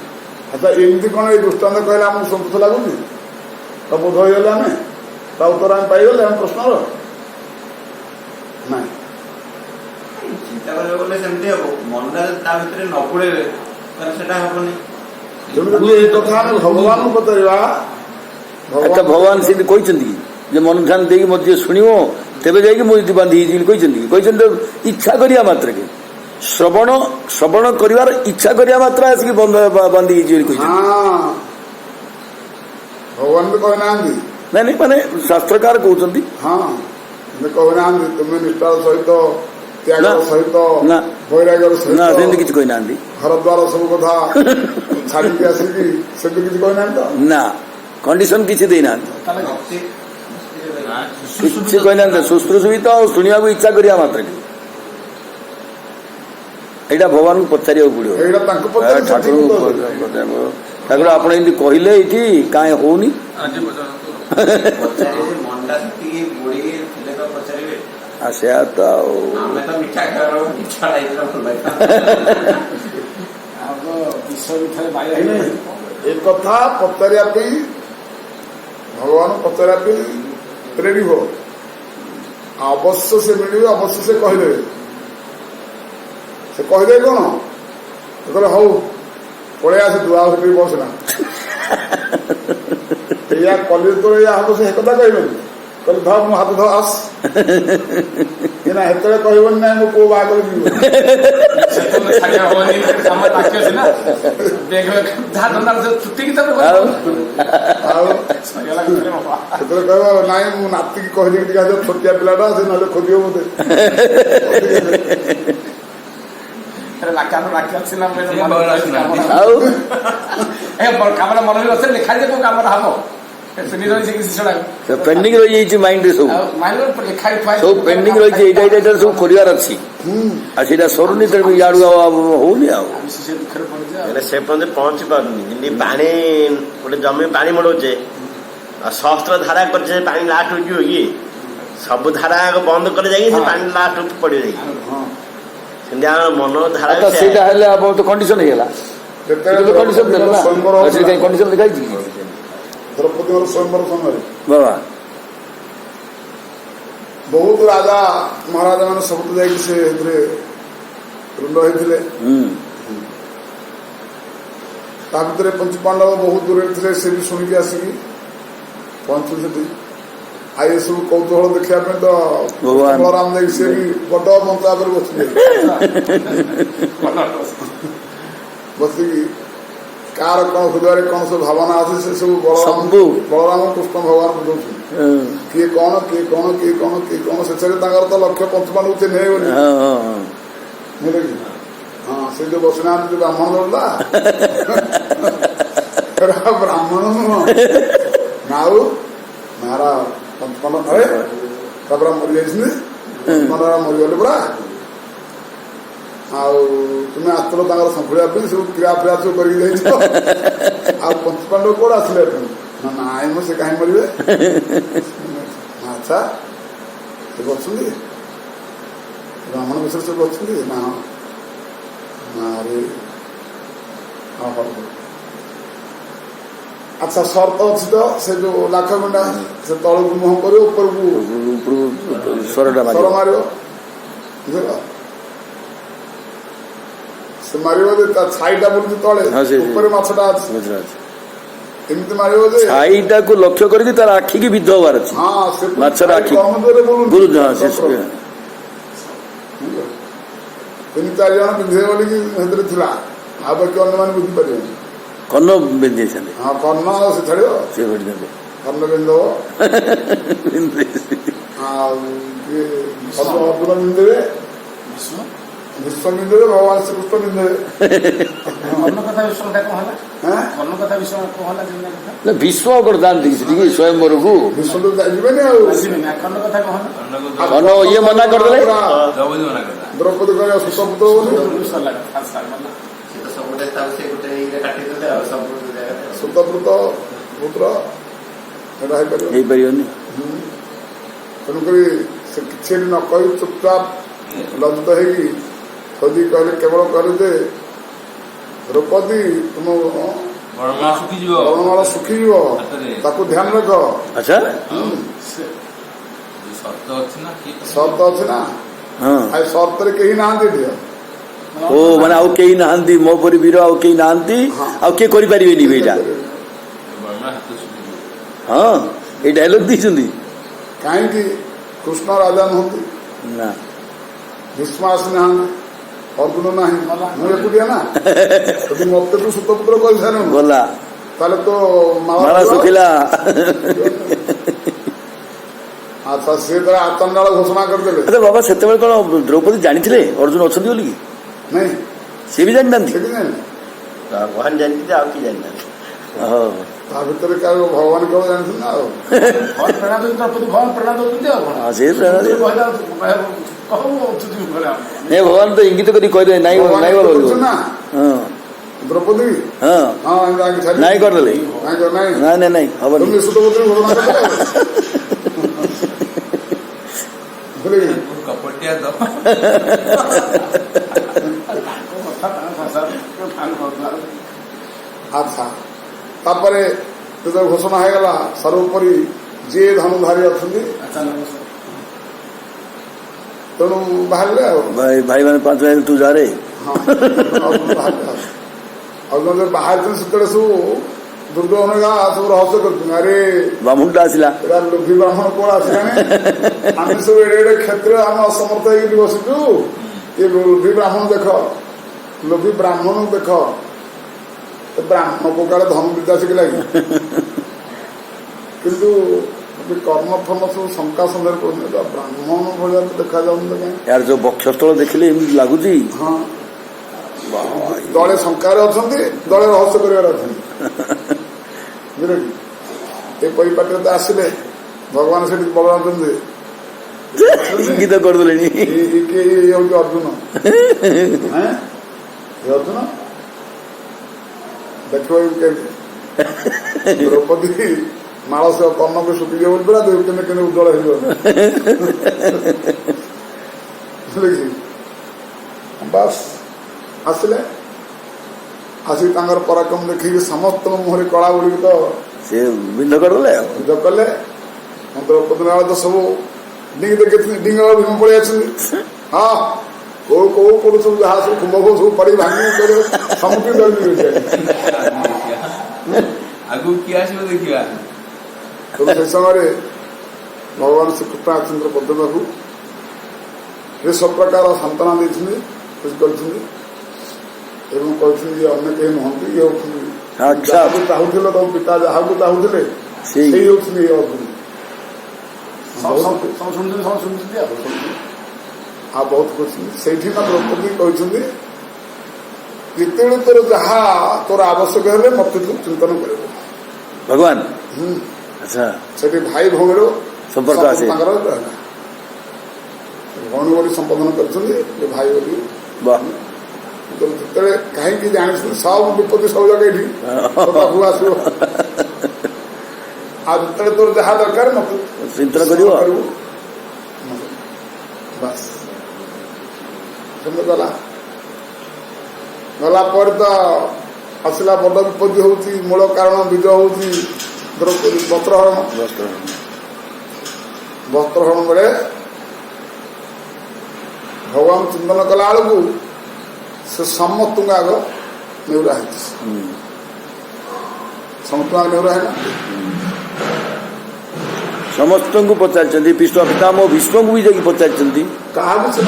अच्छा एमती कौन ये दृष्टांत कहले आमको सन्तोष लगुच तो बोध हो उत्तर आम पाइगले आम प्रश्न ना चिंता गले सेमती हम मन न पुड़े कथा भगवान को पचारा अच्छा भगवान से कहते मन ध्यान दे मत शुणव तेरे जा बांधी कहते इच्छा करिया मात्र के श्रवण श्रवण कर इच्छा करिया मात्र आसिक बांधी भगवान भी कहना नहीं नहीं माने शास्त्रकार कहते हाँ कहना तुम्हें निष्ठार सहित त्याग सहित वैराग्य सहित किसी कहना घर द्वार सब कथा छाड़ी आसिकी से किसी कहना ना कंडीशन किसी देना किसी कहना शुश्रूषित शुणा इच्छा करिया मात्र यहाँ भगवान को पचार पड़ो ठाकुर आप कहले ये कहीं होनी से एक कथा पचारिया भगवान पचारा रेडी हो अवश्य से मिले अवश्य से कहदे से कहदे कौन कहले हौ पड़े आसे तू आस बसना या कलेज तो या हम से कथा कहबे कहले ध मो हाथ ध आस ना हेतरे कहबन ना मो को बागल जीव से तो छाया होनी समय ताके से ना देख धा धंदा से छुट्टी की तब आओ हेतरे कहबा नाइ मो नाती की कह दे कि जो छोटिया पिलाटा से नले खोदियो मते अरे लाका से ना मैं आओ ए बड़ कामरा मन भी असे लिखा दे को कामरा हबो पेंडिंग रही माइंड सब पेंडिंग रही सब कर सरुनी इाड़ू होनी से पहुंची पारे पानी गोटे जमी पानी मड़ौचे सहस्त्र धारा कर पानी लास्ट हो ये सब धारा बंद कर पानी लास्ट पड़े मन धारा तो कंडीशन कंडीशन लिखाई द्रौपदी स्वयंवर समय बाबा बहुत राजा महाराजा मैंने सब से रुंड होते पंच पांडव बहुत दूर थे से भी शुणिकी आसिकी पहुंचू से ଆଉ ଏସବୁ କୌତୁହଳ ଦେଖିବା ପାଇଁ ତ ଭଗବାନ। ବଳରାମ ଯାଇକି ସିଏ ବି ବଡ ମଞ୍ଚା ଉପରେ ବସିଲେ ବସିକି କାହାର କଣ ହୃଦୟରେ କଣ ସବୁ ଭାବନା ଅଛି ସେ ସବୁ ସବୁ। ବଳରାମ କୃଷ୍ଣ ଭଗବାନ ବୁଝଉଛନ୍ତି କିଏ କଣ କିଏ କଣ କିଏ କଣ କିଏ କଣ ଶେଷରେ ତାଙ୍କର ତ ଲକ୍ଷ୍ୟ ପଞ୍ଚମାନଙ୍କୁ ଚିହ୍ନେଇ ବୋଲି ବୁଝିଲେ କି ହଁ ସେ ଯୋଉ ବସିନାହାନ୍ତି ଯୋଉ ବ୍ରାହ୍ମଣ ଦଳଟା ବ୍ରାହ୍ମଣ ନୁହଁ ଆଉ ନାରା ପଞ୍ଚପାଣ୍ଡବ ତାପରେ ମରିଯାଇଛନ୍ତି ପଞ୍ଚପାଣ୍ଡବ ମରିଗଲେ ପୁରା ଆଉ ତୁମେ ଆସିଥିଲ ତାଙ୍କର ଶଙ୍ଖୁଳିବା ପାଇଁ ସବୁ କ୍ରିୟା ଫ୍ରିୟା ସବୁ କରିକି ଯାଇଛ ଆଉ ପଞ୍ଚପାଣ୍ଡବ କୁଆଡେ ଆସିଲେ ନା ନାଇଁ ମୁଁ ସେ କାହିଁ ମରିବେ ଆଚ୍ଛା ସେ ଅଛନ୍ତି ବ୍ରାହ୍ମଣ ବିଷୟରେ ସବୁ ଅଛନ୍ତି ନା ହଉ ଆଚ୍ଛା ସର୍ତ୍ତ ଅଛି ତ ସେ ଯୋଉ ଲାଖ ଗଣ୍ଡା ସେ ତଳକୁ ମୁହଁ କରିବ ଉପରକୁ ସ୍ୱର ମାରିବ ବୁଝିଲ ସେ ମାରିବ ଯେ ତା ଛାଇଟା ବୁଲୁଛି ତଳେ ଉପରେ ମାଛଟା ଅଛି ଏମିତି ମାରିବ ଯେ ଛାଇଟାକୁ ଲକ୍ଷ୍ୟ କରିକି ତାର ଆଖିକି ବିଦ୍ଧ ହବାର ଅଛି ହଁ ସେ ମାଛର ଆଖି ତିନି ଚାରି ଜଣ ପିନ୍ଧିବେ ବୋଲିକି ସେଥିରେ ଥିଲା ଆଉ ବାକି ଅନ୍ୟମାନେ ବୁଝିପାରିବେନି କର୍ଣ୍ଣ ବିନ୍ଧେଇଛନ୍ତି ହଁ କର୍ଣ୍ଣ ସେ ଛାଡ଼ିବ ସେ ଭେଟିଛନ୍ତି କର୍ଣ୍ଣ ବିନ୍ଧବ ଆଉ ଅର୍ଜୁନ ବିନ୍ଧିବେ ବିଶ୍ୱ ବିନ୍ଧିବେ ଭଗବାନ ଶ୍ରୀକୃଷ୍ଣ ବିନ୍ଧିବେ ବିଶ୍ୱ କରିଥାନ୍ତି ସେଠିକି ସ୍ୱୟଂବରକୁ ବିଶ୍ୱ ତ ଯିବେନି ଆଉ କର୍ଣ୍ଣ ଇଏ ମନା କରିଦେଲେ ଦ୍ରୌପଦୀ କହିବା ସୁତପୁତ୍ର ବୋଲି ସୁତପୁତ୍ର ପୁତ୍ର ଏଟା ହେଇପାରିବନି ତେଣୁକରି ସେ କିଛି ନ କହି ଚୁପଚାପ ଲଜ୍ଜିତ ହେଇକି ଖୋଜି କହିଲେ କେବଳ କହିଲେ ଯେ ଦ୍ରୌପଦୀ ତୁମ ବର୍ଣ୍ଣମାଳ ଶୁଖିଯିବ ତାକୁ ଧ୍ୟାନ ରଖ ଆଚ୍ଛା ସର୍ତ୍ତ ଅଛି ନା ଆଉ ସର୍ତ୍ତରେ କେହି ନାହାନ୍ତି ଏଠି ଓ ମାନେ ଆଉ କେହି ନାହାନ୍ତି ମୋ ପରି ବୀର ଆଉ କେହି ନାହାନ୍ତି ଆଉ କିଏ କରିପାରିବେନି ଏଇଟା ହଁ ଏଇ ଡାଇଲଗ ଦେଇଛନ୍ତି କାହିଁକି କୃଷ୍ଣ ରାଜା ନୁହନ୍ତି ନା ଭୀଷ୍ମ ଆସିନାହାନ୍ତି ଅର୍ଜୁନ ନାହିଁ ମୁଁ ଏକୁଟିଆ ନା ଯଦି ମତେ ତୁ ସୁତପୁତ୍ର କରିସାରିଲୁ ଗଲା ତାହେଲେ ତ ମାଳା ଶୁଖିଲା ଆଚ୍ଛା ସିଏ ତାର ଆଚଣ୍ଡାଳ ଘୋଷଣା କରିଦେଲେ ଆଚ୍ଛା ବାବା ସେତେବେଳେ କଣ ଦ୍ରୌପଦୀ ଜାଣିଥିଲେ ଅର୍ଜୁନ ଅଛନ୍ତି ବୋଲି ନାଇଁ ସେ ବି ଜାଣିନାହାନ୍ତି ସେଠି ନାଇଁ ଭଗବାନ ଜାଣିଛନ୍ତି ଆଉ କି ଜାଣିନାହାନ୍ତି ତା ଭିତରେ କାହାକୁ ଭଗବାନ କେବଳ ଜାଣିଛନ୍ତି ନା ଆଉ ସେ ଭଗବାନ ତ ଇଙ୍ଗିତ କରି କହିଦେବେ ନାଇଁ ନା ଦ୍ରୌପଦୀ ହଁ ନାଇଁ କରିଦେଲେ ନାଇଁ ନାଇଁ ନାଇଁ ହବନି କପଟିଆ ତ ଆଚ୍ଛା ତାପରେ ଯେତେବେଳେ ଘୋଷଣା ହେଇଗଲା ସର୍ବୋପରି ଯିଏ ଧନୁଧାରୀ ଅଛନ୍ତି ତେଣୁ ବାହାରିଲେ ଆଉ ଭାଇ ମାନେ 5 ଭାଇ ତୁ ଯାରେ ହଁ ଆଉ ଜଣେ ବାହାରିଛନ୍ତି ସେତେବେଳେ ସବୁ ଦୁର୍ଯୋଧନ ସବୁ ରହସ୍ୟ କରୁଛନ୍ତି ଆରେ ବ୍ରାହ୍ମଣଟା ଆସିଲା ଏଟା ଲୋଭି ବ୍ରାହ୍ମଣ କୁଆଡେ ଆସିଲାଣି ଆମେ ସବୁ ଏଡେ ଏଡେ କ୍ଷେତ୍ରରେ ଆମେ ଅସମର୍ଥ ହେଇକି ବସିଛୁ ଏ ଲୋଭି ବ୍ରାହ୍ମଣ ଦେଖ ଲୋଭି ବ୍ରାହ୍ମଣ ଦେଖ ବ୍ରାହ୍ମଣ ପ୍ରକାର ଧନ ବିଦ୍ୟା ଶିଖିଲା କି କିନ୍ତୁ କର୍ମଫଳ ସବୁ ଶଙ୍କା ସନ୍ଦେହ କରୁଛନ୍ତି ବ୍ରାହ୍ମଣ ଭଳିଆ ଦେଖାଯାଉନି କାହିଁ ୟାର ଯୋଉ ବକ୍ଷସ୍ଥଳ ଦେଖିଲେ ଏମିତି ଲାଗୁଛି ହଁ ଦଳେ ଶଙ୍କାରେ ଅଛନ୍ତି ଦଳେ ରହସ୍ୟ କରିବାରେ ଅଛନ୍ତି ବୁଝିଲେ କି ଏ ପରିପାଟିରେ ତ ଆସିଲେ ଭଗବାନ ସେଠି ବଳରାମ ଚନ୍ଦ୍ର ଇଙ୍ଗିତ କରିଦେଲେଣି ହଉଛି ଅର୍ଜୁନ ଅର୍ଜୁନ ଦେଖିବ କେମିତି ଦ୍ରୌପଦୀ ମାଳସ କର୍ଣ୍ଣକୁ ଶୁଖିଯିବ ବୋଲି ପୁରା କେମିତି କେମିତି ଉଜ୍ଜଳ ହେଇଯିବ ବୁଝିଲେ କି ବାସ୍ ଆସିଲେ ଆସି ତାଙ୍କର ପରାକ୍ରମ ଦେଖିକି ସମସ୍ତଙ୍କ ମୁହଁରେ କଳା ଗୁଡିକ ତ ସେ ବିନ୍ଧ କରିଦେଲେ ଯ କଲେ ଦ୍ରୌପଦୀ ମାଳ ତ ସବୁ ଡିଙ୍ଗି ଦେଖିଥିଲି ଡିଙ୍ଗ ଭୀମ ପଳେଇ ଅଛନ୍ତି ହଁ କୋଉ କୋଉ କୋଉ ସବୁ ଯାହା ସବୁ କୁମ୍ଭ ସବୁ ପଡି ଭାଙ୍ଗି ସମୁଦ୍ର ଆଗକୁ କିଏ ଆସିବ ଦେଖିବା ସେ ସମୟରେ भगवान श्रीकृष्ण आचंद्र पद्म ये सब प्रकार सांत्वना देते कहते अन्य कहीं नुहति ये चाहूले तुम पिता जहाँ को चाहूले आ बहुत कुछ से द्रौपदी कहते जिते तोर जहाँ तोर आवश्यक है मत तू चिंतन कर भगवान अच्छा से भाई भौर संपर्क भौणी बोली संबोधन कर भाई बोली जिते कहीं जानी सब विपत्ति सब जगह पाखु आस जिते तोर जहाँ दरकार मत चिंतन कर बस गला गला पर तो आसला बड़ विपत्ति होती मूल कारण बीज होती वस्त्रहरण बेले भगवान चिंतन कला बेलू से समस्त आग नेउरा समस्त आग नेउरा है समस्त को पचार विष्णु पितामह भीष्म को भी जाकि पचार क्या से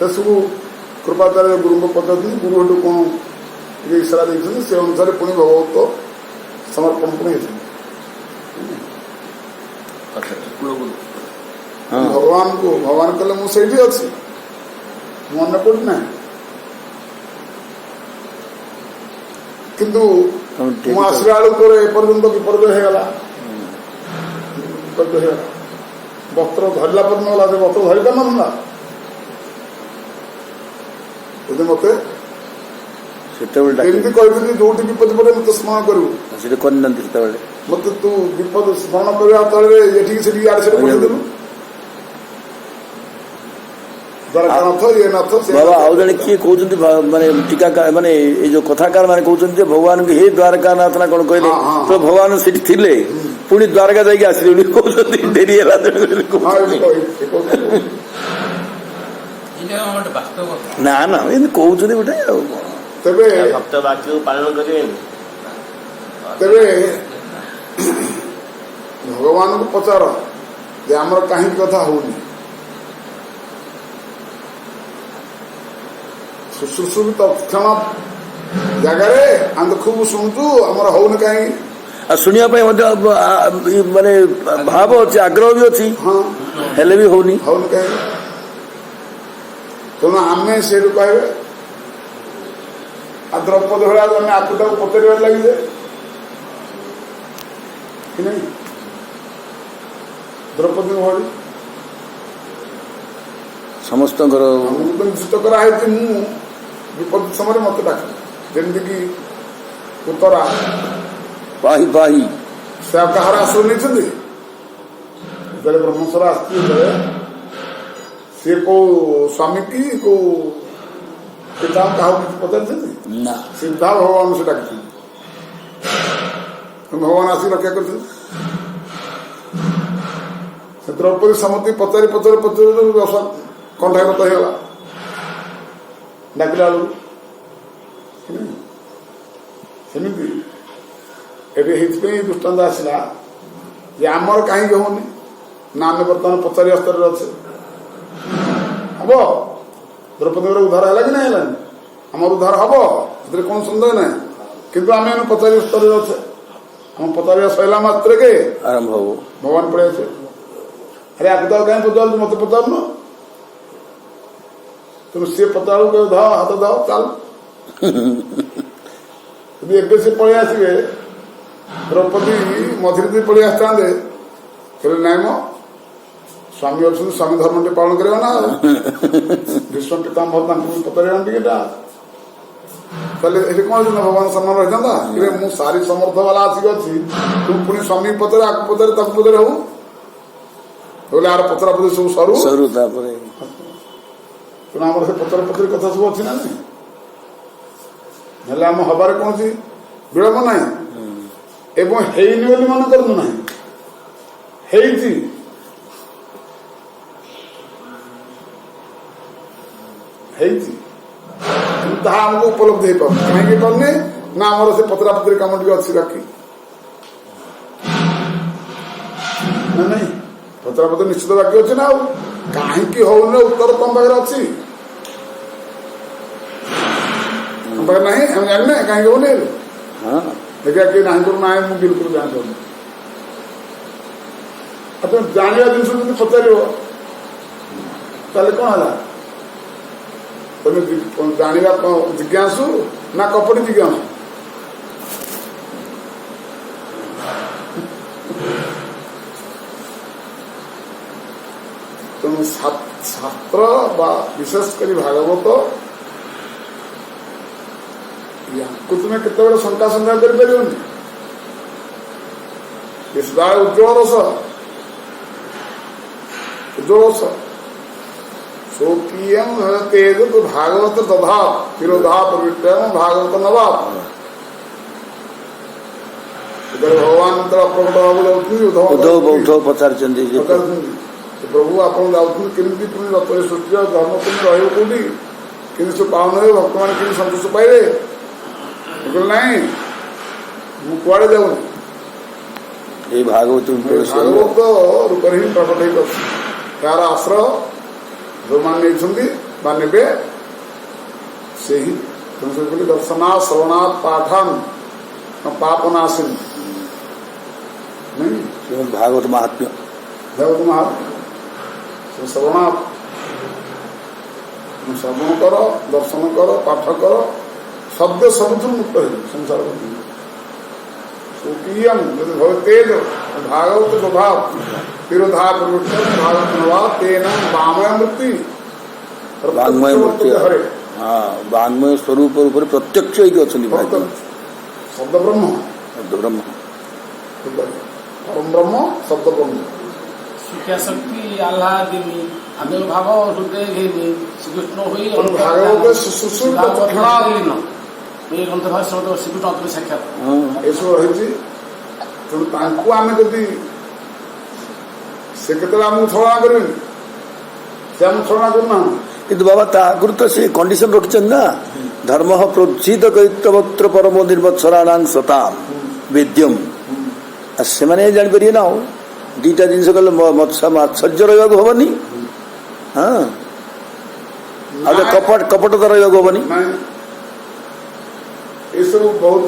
सब कृपाचार्य गुरु को पचार गुरु हटू कौन ये इशारा देखते से अनुसार पुणी भगवत समर्पण पुणी भगवान को भगवान कहले मुझे अच्छी मन पड़ना किंतु मु आसला बेलू एपर्यंत विपर्य होगा वस्त्र धरला पर ना से वस्त्र धरी पार ना मत एमती कहते जो विपद पड़े मत स्मरण करू मत तू विपद स्मरण करवा तले ये आड़े पठेदेलु बाबा आउ जड़े किए कहते माने टीका माने जो कथाकार माने कहते भगवान को हे द्वारकानाथ ना कौन कहले तो भगवान सीट थिले पुणी द्वारका जाके आसले कहते डेरी ना ना कहते गोटे तेरे भक्त वाक्य को पालन करें तेरे भगवान को पचार जे आमर कहीं कथा होनी शुश्रूषु भी तत्क्षण जगार आम खूब शुणुचु आमर होनी कहीं शुणा माने भाव अच्छे आग्रह भी अच्छी हाँ हेले भी होनी कहीं तेणु आम से कहे आ द्रौपदी भाई आपको पचार लगे कि नहीं द्रौपदी भाई समस्त निश्चित कराई विपद समय मत डाक जमीक उत्तरा पाही पाही से कहार आश्रय नहीं ब्रह्मेश्वर आसते सी को स्वामी की को पिता क्या पचार सीधा भगवान से डाक भगवान आसिक रक्षा कर द्रौपदी समति पचारि पचारि पचार कंठागत होगा डाकिला सेमती दृष्टांत आसला आमर कहीं होनी ना आम बर्तमान पचारि स्तर अच्छे हम द्रौपदी उद्धार है कि नहीं आमर उद्धार हम कौन सन्देह ना किंतु आम पचारि स्तर अच्छे हम पचार सैला मात्र के आरंभ हो भगवान पड़े अरे आपको तो कहीं पचार मत पचार न तुम सी पचारू के धाओ हाथ दाओ चल एबे से पड़े आसवे द्रौपदी मझे पड़े आसता ना मो स्वामी अच्छे स्वामी धर्म टे पालन करवा ना भीष्म पितामह पचार टीका कौन भगवान सम्मान रही था मु सारी समर्थ वाला आसिक अच्छी तुम पुणी स्वामी पचारे आपको पचारे तक पचारे हूँ बोले आर पचरा पचर सब सरू सरू तेना आम से पचर पचर कथा सब अच्छी ना नहीं आम हबार कौन विलम्ब ना एवं हेनी बोली मन करूँ ना ताहा आमको उपलब्ध हो पार कहीं पारे ना आम से पचरा पचरी कम टे अच्छी बाकी ନା ନାଇଁ ପଚରା ପଚରା ନିଶ୍ଚିତ ବାକ୍ୟ ଅଛି ନା ଆଉ କାହିଁକି ହଉନି ଉତ୍ତର ତମ ପାଖରେ ଅଛି ଆମ ପାଖରେ ନାହିଁ ଆମେ ଜାଣିନେ କାହିଁକି ହଉନି ହଁ ଦେଖିବା କିଏ ନାହିଁ କରୁ ନାହିଁ ମୁଁ ବିଲକୁଲ ଜାଣିପାରୁନି ଆପଣ ଜାଣିବା ଜିନିଷ ଯଦି ପଚାରିବ ତାହେଲେ କଣ ହେଲା ତମେ ଜାଣିବା ଜିଜ୍ଞାସୁ ନା କପଟି ଜିଜ୍ଞାସୁ ତେଣୁ ଶାସ୍ତ୍ର ବା ବିଶେଷ କରି ଭାଗବତ ୟାକୁ ତୁମେ କେତେବେଳେ ଶଙ୍କା ସଂଖ୍ୟା କରିପାରିବନି ସଦାବେଳେ ଉଜ୍ଜଳ ରସ स्वकीयम तेज तो भागवत दधा विरोधा प्रवृत्तम भागवत नवाब भगवान प्रकट उद्धव पचारचंदी प्रभु ଆପଣ ଯାଉଛନ୍ତି କେମିତି ପୁଣି ରଥରେ ସୃଷ୍ଟି ଧର୍ମ ପୁଣି ରହିବ କୋଉଠି କେମିତି ସବୁ ପାଳନ ହେବେ ଭକ୍ତମାନେ କେମିତି ସନ୍ତୋଷ ପାଇବେ ନାହିଁ ମୁଁ କୁଆଡେ ଯାଉନି ଏଇ ଭାଗବତ ରୂପରେ ହିଁ ପ୍ରକଟ ହେଇପାରୁଛି ତାର ଆଶ୍ରୟ ଯୋଉମାନେ ନେଇଛନ୍ତି ବା ନେବେ ସେହି ଦର୍ଶନା ଶ୍ରବଣା ପାଠାନ ପାପ ନାଶିନ ଭାଗବତ ମହାତ୍ମ୍ୟ ଶ୍ରବଣା ଶ୍ରବଣ କର ଦର୍ଶନ କର ପାଠ କର ଶବ୍ଦ ସବୁଥିରୁ ମୁକ୍ତ ହେବେ ସଂସାର स्वकीयम तेज भागवत स्वभाव विरोधा प्रवृत्त भागवत नवा तेन वामय मृत्यु वाङ्मय मूर्ति हाँ वाङ्मय स्वरूप रूप प्रत्यक्ष शब्द ब्रह्म परम ब्रह्म शब्द ब्रह्म ଶିକ୍ଷାଶକ୍ତି ଆହ୍ଲା ଦିନି ଆବିର୍ଭାବ ହୃଦୟ ଘେନି ଶ୍ରୀକୃଷ୍ଣ ହୋଇ ଭାଗବତ ସୁଶ୍ରୁତ ଏ ଗ୍ରନ୍ଥ ଭାଷା ଶ୍ରୀକୃଷ୍ଣ ଅନ୍ତର ସାକ୍ଷାତ ଏସବୁ ରହିଛି ତେଣୁ ତାଙ୍କୁ ଆମେ ଯଦି ସେ କେତେବେଳେ ଆମକୁ ଛଳନା କରିବେନି ସେ ଆମକୁ ଛଳନା କରୁନାହାନ୍ତି କିନ୍ତୁ ବାବା ତା ଆଗରୁ ତ ସେ କଣ୍ଡିସନ ରଖିଛନ୍ତି ନା ଧର୍ମ ପ୍ରୋତ୍ସିତ କୈତବତ୍ର ପରମ ନିର୍ମତ୍ସରାଣାଂ ସତାମ ବେଦ୍ୟମ ସେମାନେ ଜାଣିପାରିବେ ନା ଆଉ ଦିଟା ଜିନିଷ କଲେ ମାତ୍ସର୍ଯ୍ୟ ରହିବାକୁ ହବନି ହଁ ଆଉ କପଟତା ରହିବାକୁ ହବନି ଏସବୁ ବହୁତ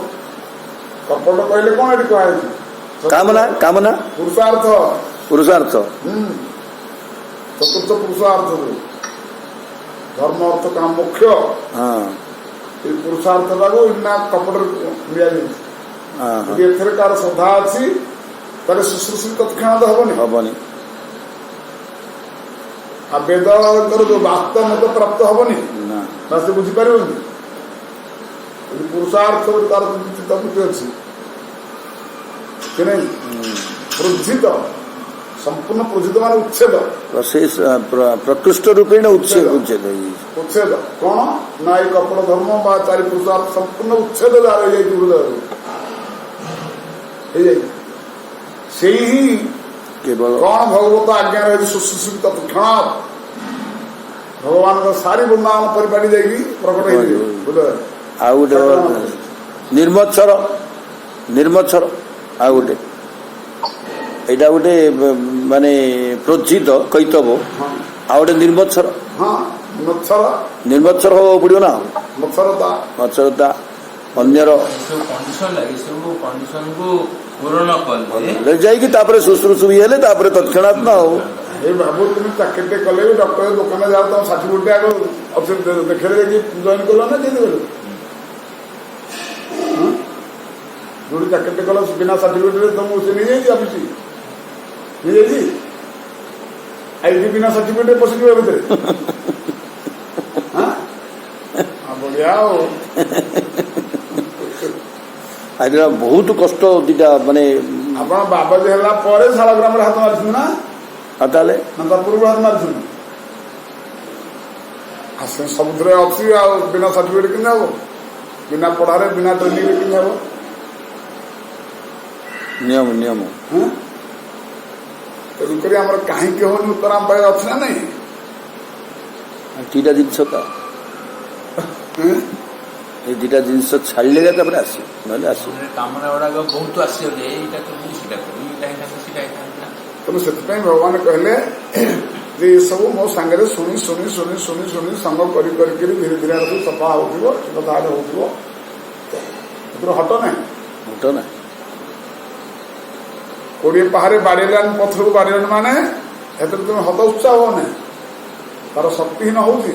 କପଟ କହିଲେ କଣ ଏଠି କୁହାଯାଇଛି କାମନା କାମନା ପୁରୁଷାର୍ଥ ପୁରୁଷାର୍ଥ ଚତୁର୍ଥ ପୁରୁଷାର୍ଥ ଧର୍ମ ଅର୍ଥ କାମ ମୁଖ୍ୟ এই ପୁରୁଷାର୍ଥଟାକୁ ନା କପଟରେ ଦିଆଯାଇଛି ଯଦି ଏଥିରେ କାହାର ଶ୍ରଦ୍ଧା ଅଛି ତାହେଲେ ଶୁଶ୍ରୂଷି ତତ୍କ୍ଷଣାତ ହବନି ଆଉ ବେଦଙ୍କର ଯୋଉ ବାସ୍ତବ ମତ ପ୍ରାପ୍ତ ହବନି ନା ସେ ବୁଝିପାରିବନି ପୁରୁଷାର୍ଥ ତାର ଚିତ୍ତାବୃତ୍ତି ଅଛି କି ନାହିଁ ପ୍ରୋଜିତ ସମ୍ପୂର୍ଣ୍ଣ ପ୍ରୋଜିତ ମାନେ ଉଚ୍ଛେଦ ପ୍ରକୃଷ୍ଟ ରୂପେଣ ଉଚ୍ଛେଦ କଣ ନା ଏଇ କପଟ ଧର୍ମ ବା ଚାରି ପୁରୁଷାର୍ଥ ସମ୍ପୂର୍ଣ୍ଣ ଉଚ୍ଛେଦ ଯାହାର ହେଇଯାଇଛି ହୃଦୟରୁ ହେଇଯାଇଛି ସେଇ ହିଁ କେବଳ କଣ ଭଗବତ ଆଜ୍ଞା ରହିଛି ସୁଶ୍ରୁଷି ତତ୍କ୍ଷଣ ଭଗବାନଙ୍କ ସାରି ବୃନ୍ଦାବନ ପରିପାଟି ଯାଇକି ପ୍ରକଟ ହେଇଯିବ ହୃଦୟରେ ଆଉ ଗୋଟେ ନିର୍ମଚ୍ଛର ଆଉ ଗୋଟେ ଏଇଟା ଗୋଟେ ମାନେ ପ୍ରୋଜିତ କୈତବ ଆଉ ଗୋଟେ ନିର୍ମଚ୍ଛର ହବାକୁ ପଡିବ ନା ମତ୍ସରତା ଅନ୍ୟର ଯାଇକି ତାପରେ ଶୁଶ୍ରୂଷୁ ହେଲେ ତାପରେ ତତ୍କ୍ଷଣାତ୍ ନା ଆଉ এই বাবু তুমি চাকরিটা কলে ডক্টরের দোকানে যাও তোমার সার্টিফিকেট আগে দেখে ଯାଇକି ଜଏନ୍ କଲ ନା କେମିତି କଲ ଯୋଉଠି ଚାକିରିଟା କଲ ବିନା ସାର୍ଟିଫିକେଟରେ ତମକୁ ସେ ନେଇଯାଇଛି ଅଫିସ ନେଇଯାଇଛି ଆଇବି ବିନା ସାର୍ଟିଫିକେଟ ପଶିଯିବ ଭିତରେ ବଢିଆ ଆଉ ଆଜ୍ଞା ବହୁତ କଷ୍ଟ ଦିଟା ମାନେ ଆପଣ ବାବାଜୀ ହେଲା ପରେ ଶାଳଗ୍ରାମରେ ହାତ ମାରିଛନ୍ତି ନା ତାହେଲେ ତା ପୂର୍ବରୁ ହାତ ମାରିଛନ୍ତି ସବୁଥିରେ ଅଛି ଆଉ ବିନା ସାର୍ଟିଫିକେଟ କେମିତି ହବ ବିନା ପଢାରେ ବିନା ଟ୍ରେନିଂରେ କେମିତି ହବ ନିୟମ ତେଣୁକରି ଆମର କାହିଁକି ହଉନି ଉତ୍ତର ଆମ ପାଖରେ ଅଛି ନା ନାଇଁ ଦିଟା ଜିନିଷ ତ এই দুটা জিনিস ছাড়লে তারপরে আসিব নইলে আসিব কামনা গুড়াক বহুত আসিব যে এইটা করবি সেটা করবি এটা সেটা तेणु से भगवान कहले जे ये सब मो सांगे शुणी शुणी शुणी शुणी शुणी संग करी धीरे धीरे सफा हो कथा हो हट ना हट ना 20 पाहारे बाड़ेलान पथर को बाड़ेलान माने तुम हत उत्साह हो ना तार शक्तिहीन होगी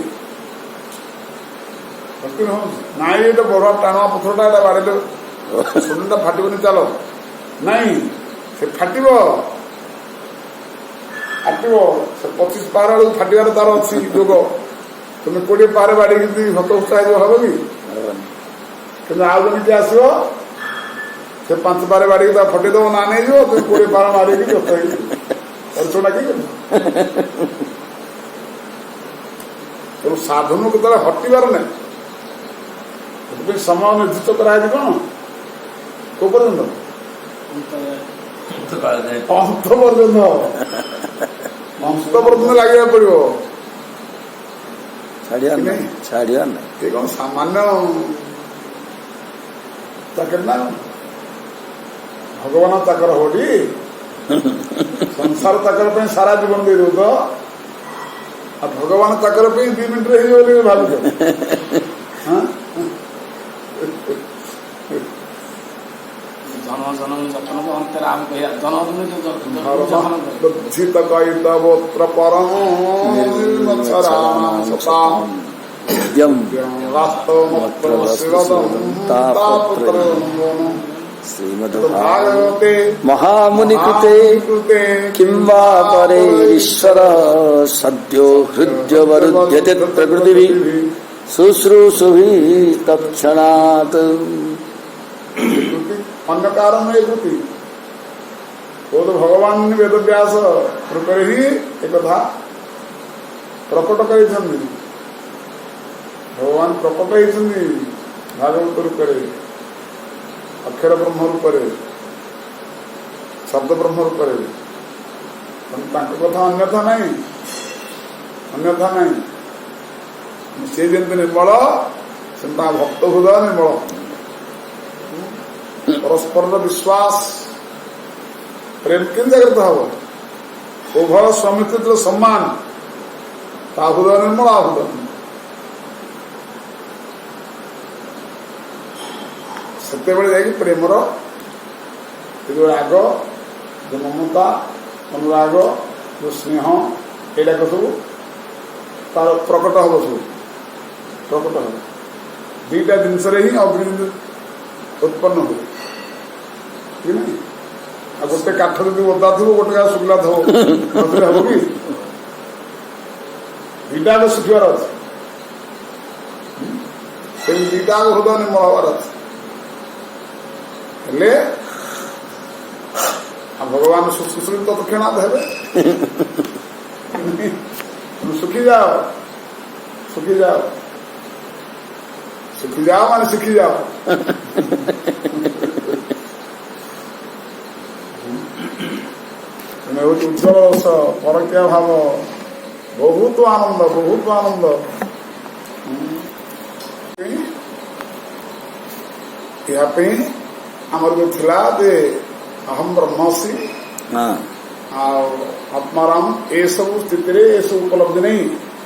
ना ये तो बड़ टाणुआ पथरटा बाड़े सुनटा फाटबनी चल नाई से फाटब से 25 पाहाड़ बेलू फाटार तार अच्छी जोग तुम 20 पाहारे बाड़ी हत उत्साह हम कि कि आउ जमी आसो से 5 पाहारे बाड़ी फटेदब ना नहीं तुम 20 पाहाड़ मारे छोटा कि तेणु साधन को तरह हटिबार ना समय निर्दिष्ट कराए कौन को पर्यंत अंत पर्यंत लगे पड़ो छाड़िया ये कौन सामान्य चाकर ना भगवान चाकर होटी संसार चाकर सारा जीवन दे दो तो भगवान चाकर 2 मिनट भाव बुद्धितकैतवोत्र परम श्रीमद्भागवते महामुनि कृते किं वा परे ईश्वर सद्यो हृद्यवरुध्यते प्रकृतिभिः शुश्रूषुभिः तत्क्षणात् अन्य कारण में कृति वो तो भगवान वेद व्यास कृपा ही एक कथा प्रकट कर भगवान प्रकट होती भागवत रूप अक्षर ब्रह्म रूप शब्द ब्रह्म रूप कथा अन्यथा नहीं से जमी निर्मल से भक्त हृदय निर्मल परस्पर विश्वास प्रेम किन जागृत हम उभय स्वामी सम्मान हृदय निर्मल हृदय से प्रेमर जो राग जो ममता अनुराग जो स्नेह एडाक सब तार प्रकट हम सब प्रकट हम 2टा जिनस ही अग्नि उत्पन्न हो गोटे काठ जो ओदा थो गोटे शुक्ला थो हम कि 2टा सुखिबार अच्छे 2टा हृदय निर्मल हबार अच्छे भगवान सुश्रुत तत्क्षणात है सुखी जाओ मान सुखी जाओ उज्ज्वल परक्या भाव बहुत आनंद यापी आमर जो थिला जे अहम ब्रह्मसि आत्माराम ए सब स्थिति रे ए सब उपलब्धि नहीं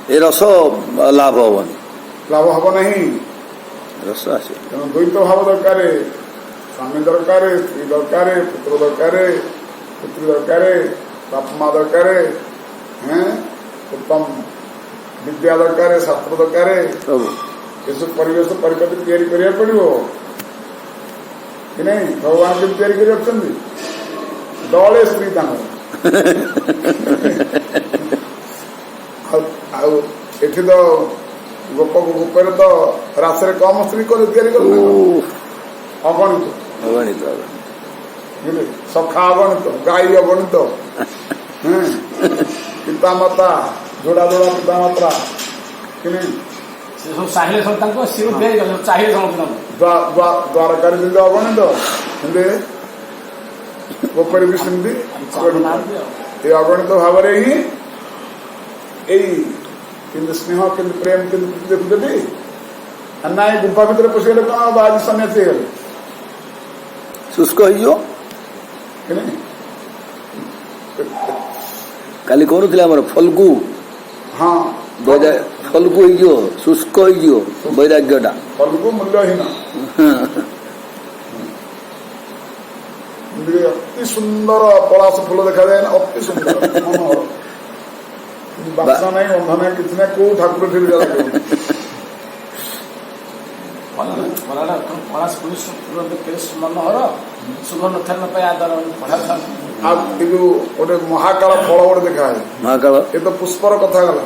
ए रस लाभ हम नहीं रस आसे द्वैत भाव दरकार स्वामी दरकार स्त्री दरकार पुत्र दरकार पुत्री दरकार बापमा दरकार उत्तम विद्या दरकार शास्त्र दरकार ये सब परिवेश परिपति तैयारी करिया पड़िबो कि नहीं भगवान के तैयारी कर रखते दले स्त्री एठी तो गोप गोपर तो रास्ते कम स्त्री को तैयारी कर अगणित सखा अगणित गाई अगणित पिता माता जोड़ा पिता माता कि नहीं चाहिए चाहिए द्वारकार अगणित गोपर भी सेमती ये अगणित भाव ही स्नेह कि प्रेम कि देखुदी ना गुंफा भितर पशिगले कौन आज सन्यासी गले शुष्क हो କାଲି କହୁନଥିଲେ ଆମର ଫଲ୍ଗୁ ହଁ ଫଲ୍ଗୁ ହେଇଯିବ, ଶୁଷ୍କ ହେଇଯିବ ବୈରାଗ୍ୟଟା। ଫଲକୁ ମୂଲ୍ୟହୀନ। ଅତି ସୁନ୍ଦର ପଳାଶ ଫୁଲ ଦେଖାଯାଏ ନା, ଅତି ସୁନ୍ଦର ମନୋହର। ବାସା ନାହିଁ, ଗନ୍ଧ ନାହିଁ, କିଛି ନାହିଁ, କୋଉ ଠାକୁର ଠିକ ମନୋହର ଶୁଭ ନଥାନ ପାଇଁ ଆଦର ପଢାଉଥାନ୍ତି। ଆଉ ଏ ଯୋଉ ଗୋଟେ ମହାକାଳ ଫଳ ଗୋଟେ ଦେଖାଏ, ମହାକାଳ ଏ ତ ପୁଷ୍ପର କଥା ଗଲା।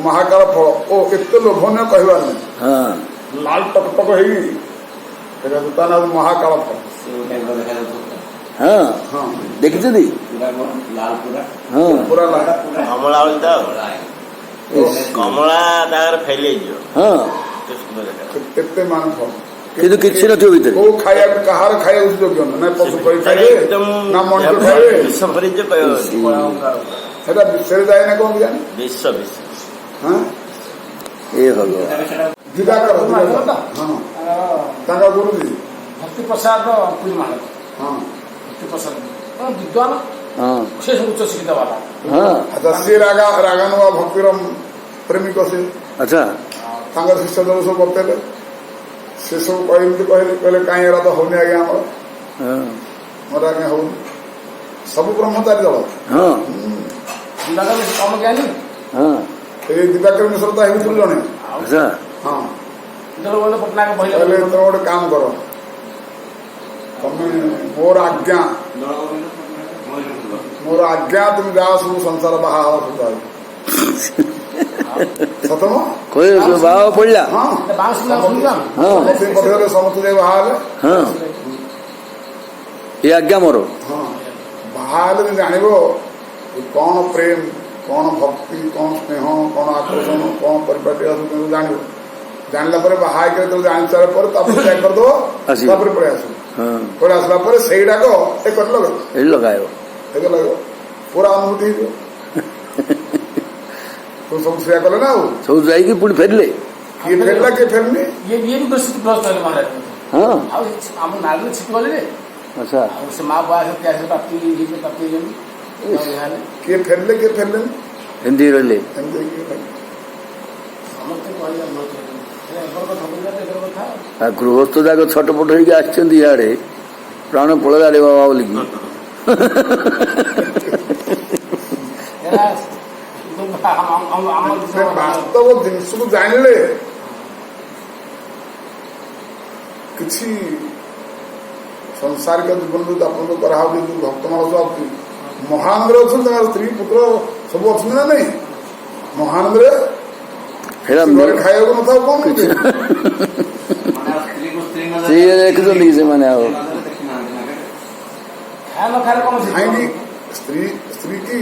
ମହାକାଳ ଫଳ ଓ ଏତେ ଲୋଭନୀୟ କହିବାର ନାହିଁ, ହଁ ଲାଲ ଟକଟକ ହେଇକି ସେଇଟା ତା ନାଁ ମହାକାଳ ଫଳ। ହଁ ହଁ ଦେଖିଛନ୍ତି? ହଁ ପୁରା ଲାଲ। କମଳା ଭଳି ତ କମଳା ତାଙ୍କର ଫେଲି ହେଇଯିବ। ହଁ ଏତେ ସୁନ୍ଦର ଦେଖାଯାଏ। କେତେ ମାନ ଫଳ, କିନ୍ତୁ କିଛି ନଥିବ ଭିତରେ। କୋଉ ଖାଇବାକୁ କାହାର ଖାଇବାକୁ ଯୋଗ୍ୟ ନା ପଶୁ କରି ଖାଇବେ ଏକଦମ ନା ମଣିଷ ଖାଇବେ, ବିଷ ଭରିଯିବ କହିବନି। ସେଟା ବିଷୟରେ ଯାଏ ନା କଣ ଜାଣି। ବିଷ ବିଷ ହଁ ଏ ଭଗବାନ ଦିବାକର ହଁ ତାଙ୍କ ଗୁରୁଜୀ ଭକ୍ତି ପ୍ରସାଦ ପୁରୀ ମହାରାଜ, ହଁ ଭକ୍ତି ପ୍ରସାଦ ବିଦ୍ୱାନ, ହଁ ସେ ସବୁ ଉଚ୍ଚ ଶିକ୍ଷିତ ବାଲା। ହଁ ଆଚ୍ଛା ସିଏ ରାଗାନୁଆ ଭକ୍ତିର ପ୍ରେମିକ ସେ ଆଚ୍ଛା ତାଙ୍କର ଶିଷ୍ୟ ଦଳ ସବୁ ବତେଇଲେ, ସେ ସବୁ କହିଲେ କାହିଁ ଏରା ତ ହଉନି ଆଜ୍ଞା ଆମର, ହଁ ମୋର ଆଜ୍ଞା ହଉନି। ସବୁ ବ୍ରହ୍ମଚାରୀ ଦଳ ହଁ କମ ଜ୍ଞାନୀ ହଁ ଏଇ ଦିବାକର ମିଶ୍ର ତ ହେଉଥିଲୁ ଜଣେ। ଆଚ୍ଛା ହଁ ଯେତେବେଳେ ପଟ୍ଟନାୟକ କହିଲେ କହିଲେ ତମେ ଗୋଟେ କାମ କର, ତମେ ମୋର ଆଜ୍ଞା ତୁମେ ଯାଅ ସବୁ ସଂସାର ବାହା ହବା ସୁଧା ସତମ କହିଲେ ବାହା ପଡିଲା। ହଁ ବାଉଁଶ ହଁ ପଥରେ ସମସ୍ତେ ଯାଇ ବାହା ହେଲେ। ହଁ ଏ ଆଜ୍ଞା ମୋର। ହଁ ବାହା ହେଲେ ବି ଜାଣିବ କଣ ପ୍ରେମ, କଣ ଭକ୍ତି, କଣ ସ୍ନେହ, କଣ ଆକର୍ଷଣ, କଣ ପରିପାଟି ଜାଣିବ। ଜାଣିଲା ପରେ ବାହା ହେଇକି ଯେତେବେଳେ ଜାଣି ସାରିଲା ପରେ ତାପରେ ତ୍ୟାଗ କରିଦବ, ତାପରେ ପଳେଇ ଆସିବ। ପଳେଇ ଆସିଲା ପରେ ସେଇଟାକ ଏ କରି ଲଗାଇବ, ଏଠି ଲଗାଇବ, ଏବେ ଲଗାଇବ, ପୁରା ଅନୁଭୂତି ହେଇଯିବ। ତୁ ସବୁ ସେୟା କଲେ ନା, ଆଉ ସବୁ ଯାଇକି ପୁଣି ଫେରିଲେ। କିଏ ଫେରିଲା କିଏ ଫେରିନି। ଇଏ ବି ଗ୍ରସ୍ତ ହେଲେ ମହାରାଜ। ହଁ ଆଉ ଆମ ନାଳରେ ଛିଟି ଗଲେ, ଆଚ୍ଛା ଆଉ ସେ ମା ବୟସ ପ୍ରାପ୍ତି ହେଇଛନ୍ତି। କିଏ ଫେରିଲେ କିଏ ଫେରିଲେନି, ଏମିତି ରହିଲେ। ଏମିତି ହେଇକି ଲାଗିବ। ସମସ୍ତେ କହିଲେ କଥା। ଆଉ ଗୃହସ୍ଥ ଯାକ ଛଟପଟ ହେଇକି ଆସିଛନ୍ତି ଇଆଡେ, ପ୍ରାଣ ପଳେଇଲାରେ ବାବା ବୋଲିକି। ବାସ୍ତବ ଜିନିଷକୁ ଜାଣିଲେ କିଛି ସଂସାରିକ ଜୀବନରେ ଯାପନ କରାହଉଛି। ଯୋଉ ଭକ୍ତମାନ ସବୁ ଆସୁଛି, ମହାନନ୍ଦରେ ଅଛନ୍ତି, ତାଙ୍କର ସ୍ତ୍ରୀ ପୁତ୍ର ସବୁ ଅଛନ୍ତି ନା ନାଇଁ। ମହାନନ୍ଦରେ ଘରେ ଖାଇବାକୁ ନଥାଉ କଣ ସିଏ ଦେଖୁଛନ୍ତି କି ସେମାନେ ଆଉ କାହିଁକି ସ୍ତ୍ରୀ କି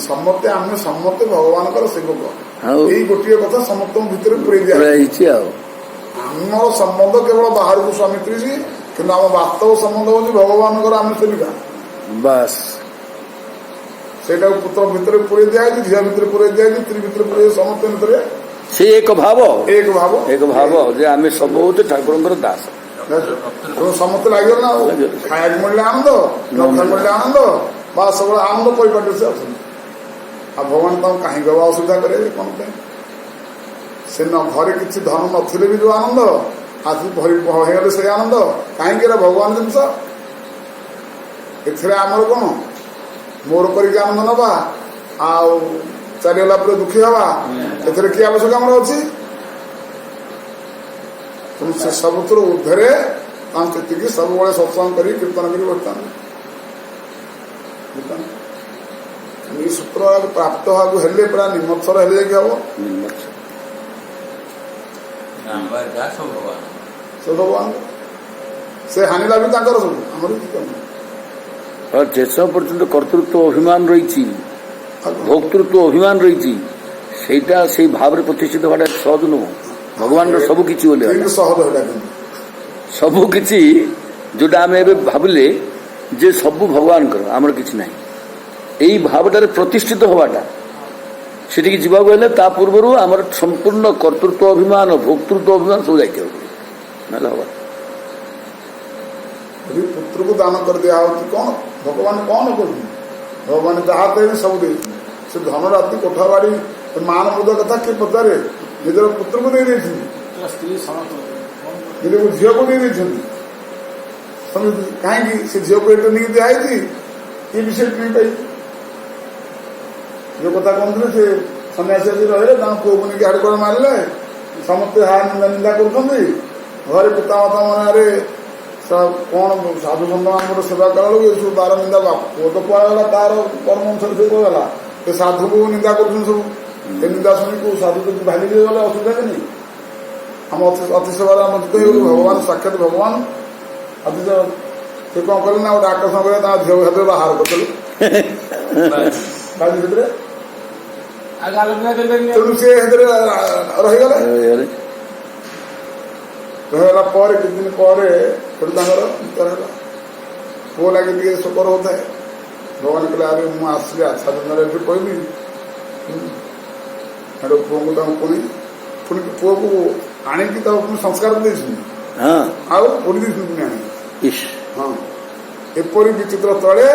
ସମସ୍ତେ ଆମେ ସମସ୍ତେ ଭଗବାନଙ୍କର ସେବକ। ଏଇ ଗୋଟିଏ କଥା ସମସ୍ତଙ୍କ ଭିତରେ ପୁରେଇ ଦିଆଯାଇଛି। ଆଉ ଆମର ସମ୍ବନ୍ଧ କେବଳ ବାହାରକୁ ସ୍ୱାମୀ ସ୍ତ୍ରୀ, କିନ୍ତୁ ଆମ ବାସ୍ତବ ସମ୍ବନ୍ଧ ହଉଛି ଭଗବାନଙ୍କର ଆମେ ସେବିକା। ବାସ୍ ସେଇଟାକୁ ପୁତ୍ର ଭିତରେ ପୁରେଇ ଦିଆଯାଇଛି, ଝିଅ ଭିତରେ ପୁରେଇ ଦିଆଯାଇଛି, ସ୍ତ୍ରୀ ଭିତରେ ପୁରେଇ, ସମସ୍ତ ଭିତରେ ସେ ଏକ ଭାବ ଯେ ଆମେ ସବୁ ହଉଛୁ ଠାକୁରଙ୍କର ଦାସ। ସମସ୍ତେ ଲାଗିବ ନା, ଆଉ ଖାଇବାକୁ ମିଳିଲେ ଆନନ୍ଦ, ନଖା ମିଳିଲେ ଆନନ୍ଦ, ବା ସବୁବେଳେ ଆନନ୍ଦ ପରିପାଟି ସେ ଅଛନ୍ତି। ଆଉ ଭଗବାନ ତାଙ୍କୁ କାହିଁକି ହବା ଅସୁବିଧା କରିବେ କଣ ପାଇଁ? ସେ ଘରେ କିଛି ଧନ ନଥିଲେ ବି ଯୋଉ ଆନନ୍ଦ, ଆଜି ହେଇଗଲେ ସେଇ ଆନନ୍ଦ କାହିଁକି? ଏରା ଭଗବାନ ଜିନିଷ। ଏଥିରେ ଆମର କଣ ମୋର କରିକି ଆନନ୍ଦ ନବା, ଆଉ ଚାଲିଗଲା ପରେ ଦୁଃଖୀ ହବା, ଏଥିରେ କି ଆବଶ୍ୟକ ଆମର ଅଛି? ତେଣୁ ସେ ସବୁଥିରୁ ଉର୍ଦ୍ଧ୍ୱରେ ତାଙ୍କୁ ସେତିକି ସବୁବେଳେ ସତ୍ସଙ୍ଗ କରି କୀର୍ତ୍ତନ କରି ବସିଥାନ୍ତି। ଏଇ ସୂତ୍ର ପ୍ରାପ୍ତ ହବାକୁ ହେଲେ ପୁରା ନିମତ୍ସର ହେଲେ ଯାଇକି ହବ। ସେ ଭଗବାନ ସେ ହାନିଲା ବି ତାଙ୍କର ସବୁ, ଆମର ଶେଷ ପର୍ଯ୍ୟନ୍ତ କର୍ତ୍ତୃତ୍ୱ ଅଭିମାନ ରହିଛି, ଭୋକ୍ତୃତ୍ୱ ଅଭିମାନ ରହିଛି, ସେଇଟା ସେଇ ଭାବରେ ପ୍ରତିଷ୍ଠିତ ହବାଟା ସହଜ ନୁହଁ। ଭଗବାନର ସବୁ କିଛି ବୋଲି ସହଜ ହେଲା, ସବୁ କିଛି ଯୋଉଟା ଆମେ ଏବେ ଭାବିଲେ ଯେ ସବୁ ଭଗବାନଙ୍କର, ଆମର କିଛି ନାହିଁ। ଏଇ ଭାବଟାରେ ପ୍ରତିଷ୍ଠିତ ହବାଟା, ସେଠିକି ଯିବାକୁ ହେଲେ ତା ପୂର୍ବରୁ ଆମର ସମ୍ପୂର୍ଣ୍ଣ କର୍ତ୍ତୃତ୍ୱ ଅଭିମାନ, ଭୋକ୍ତୃତ୍ୱ ଅଭିମାନ ସବୁ ଯାଇଥିବ, ନହେଲେ ହବ। ଯଦି ପୁତ୍ରକୁ ଦାନ କରିଦିଆ ହଉଛି, କଣ ଭଗବାନ କଣ କରୁଛନ୍ତି? ଭଗବାନ ଯାହା ଦେବେ ସବୁ ଦେଇଛନ୍ତି। से धनराति कोठाबाड़ी मान मृद कथा किए पचारे निजर पुत्र को दे स्त्री समस्त निज झील को दे कहीं से झील को ट्रेनिंग दिखाई ये विषय नहीं पाई जो कथा कहते से सन्यासी आसी रहे पुओ को नहीं हाड़ गोड़ मारे समस्ते हार निंदा कर घरे पिता माता मन कौन साधु सन्त मान सेवा कला ये सब बार निंदा पुओ तो पड़ा तार कर्म अनुसार से गला ये साधु को निंदा कर सब ये निंदा शुणी को साधु को भागी गले असुविधा कि नहीं हम अतिशय आमंत्रित हो भगवान साक्षात भगवान अतिश से कौन कले ना गोटे आकर्षण कर झील हाथ बाहर करदेले तेणु सी रहीगले रहीगला किछ दिन पर पुओ लगे शोकर होता है भगवान कहले अरे मुझे आसली आशा दिन कहली पुओ को पुणी पुणी पुओ को आणिकी संस्कार दे पुणी पुणी आनी हाँ एपरी विचित्र तले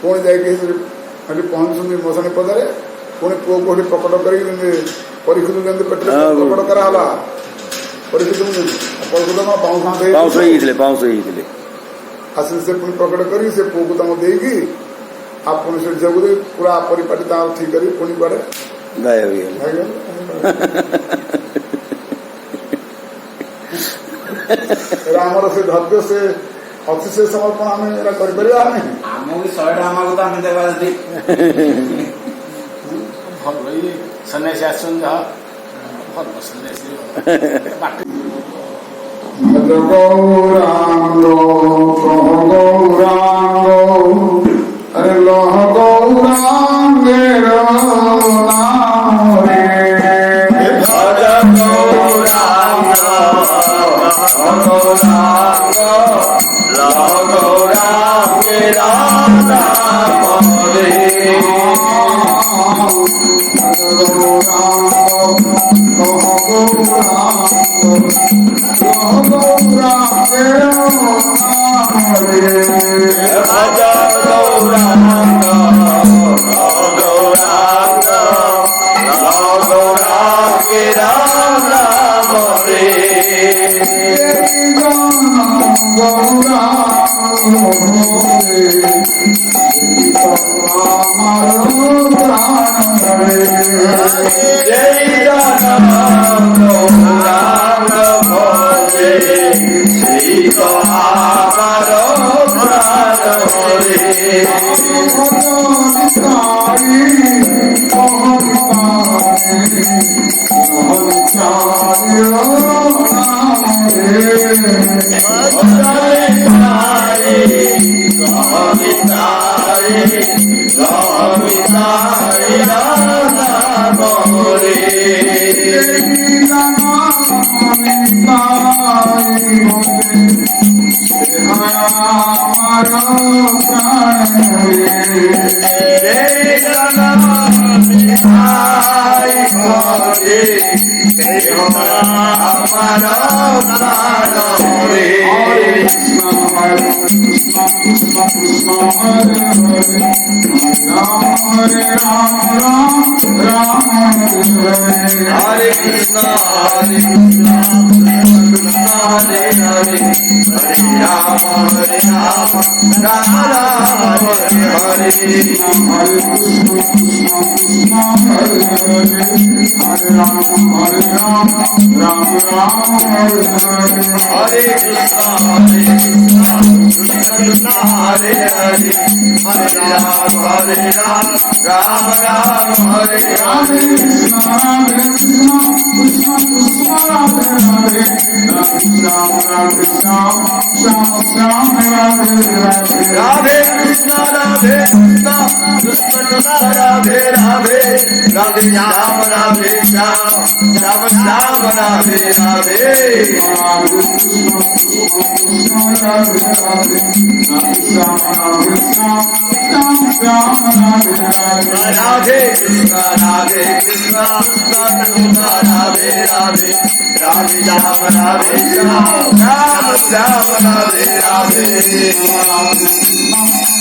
पुणी जाकि पहुंचुंट मशाणी पदारे पुणी पुओ को प्रकट कर परीक्षित पेटे प्रकट कराला परीक्षित परीक्षित पाउस आसिक से पुणी प्रकट कर पुओ को देगी आप पुणी से झील को पूरा परिपाटी ठीक कर पुणी कुआड़े आमर से धैर्य से अतिशय समर्पण आम कर सन्यासी आसन भल सन्यासी गौरांग गौरांग अरे लह गौरांग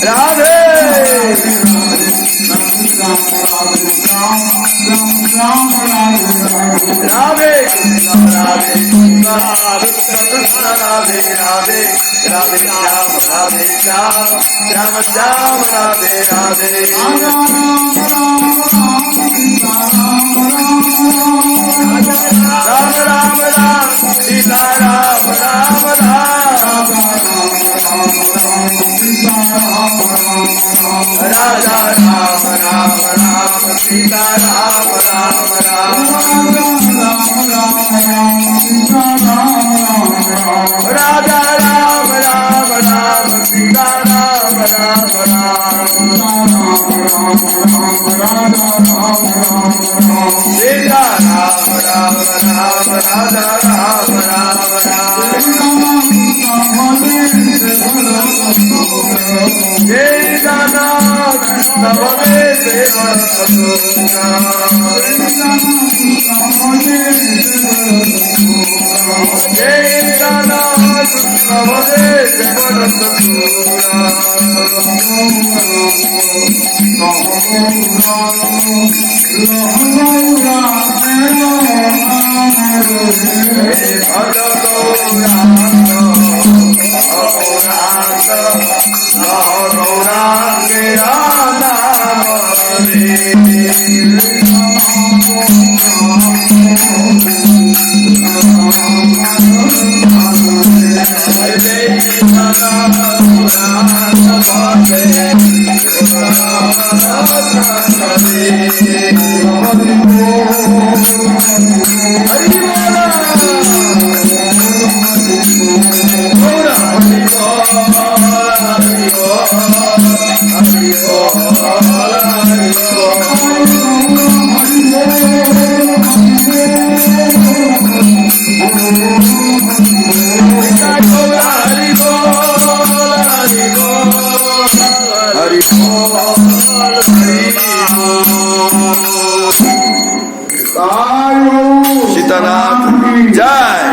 राधे राधे कृष्ण राधे कृष्ण राधे राधे राधे श्याम राधे श्याम श्याम श्याम राधे राधे राम राम राम सीता राम राम राम राजा राम राम राम सीता राम राम राम राजा राम राम राम सीता राम राम राम सीता राम राम राम राजा राम राम राम जय गाना कृष्ण भवे सेवा जय गाना कृष्ण भवे सेवा सीतानाथ जय।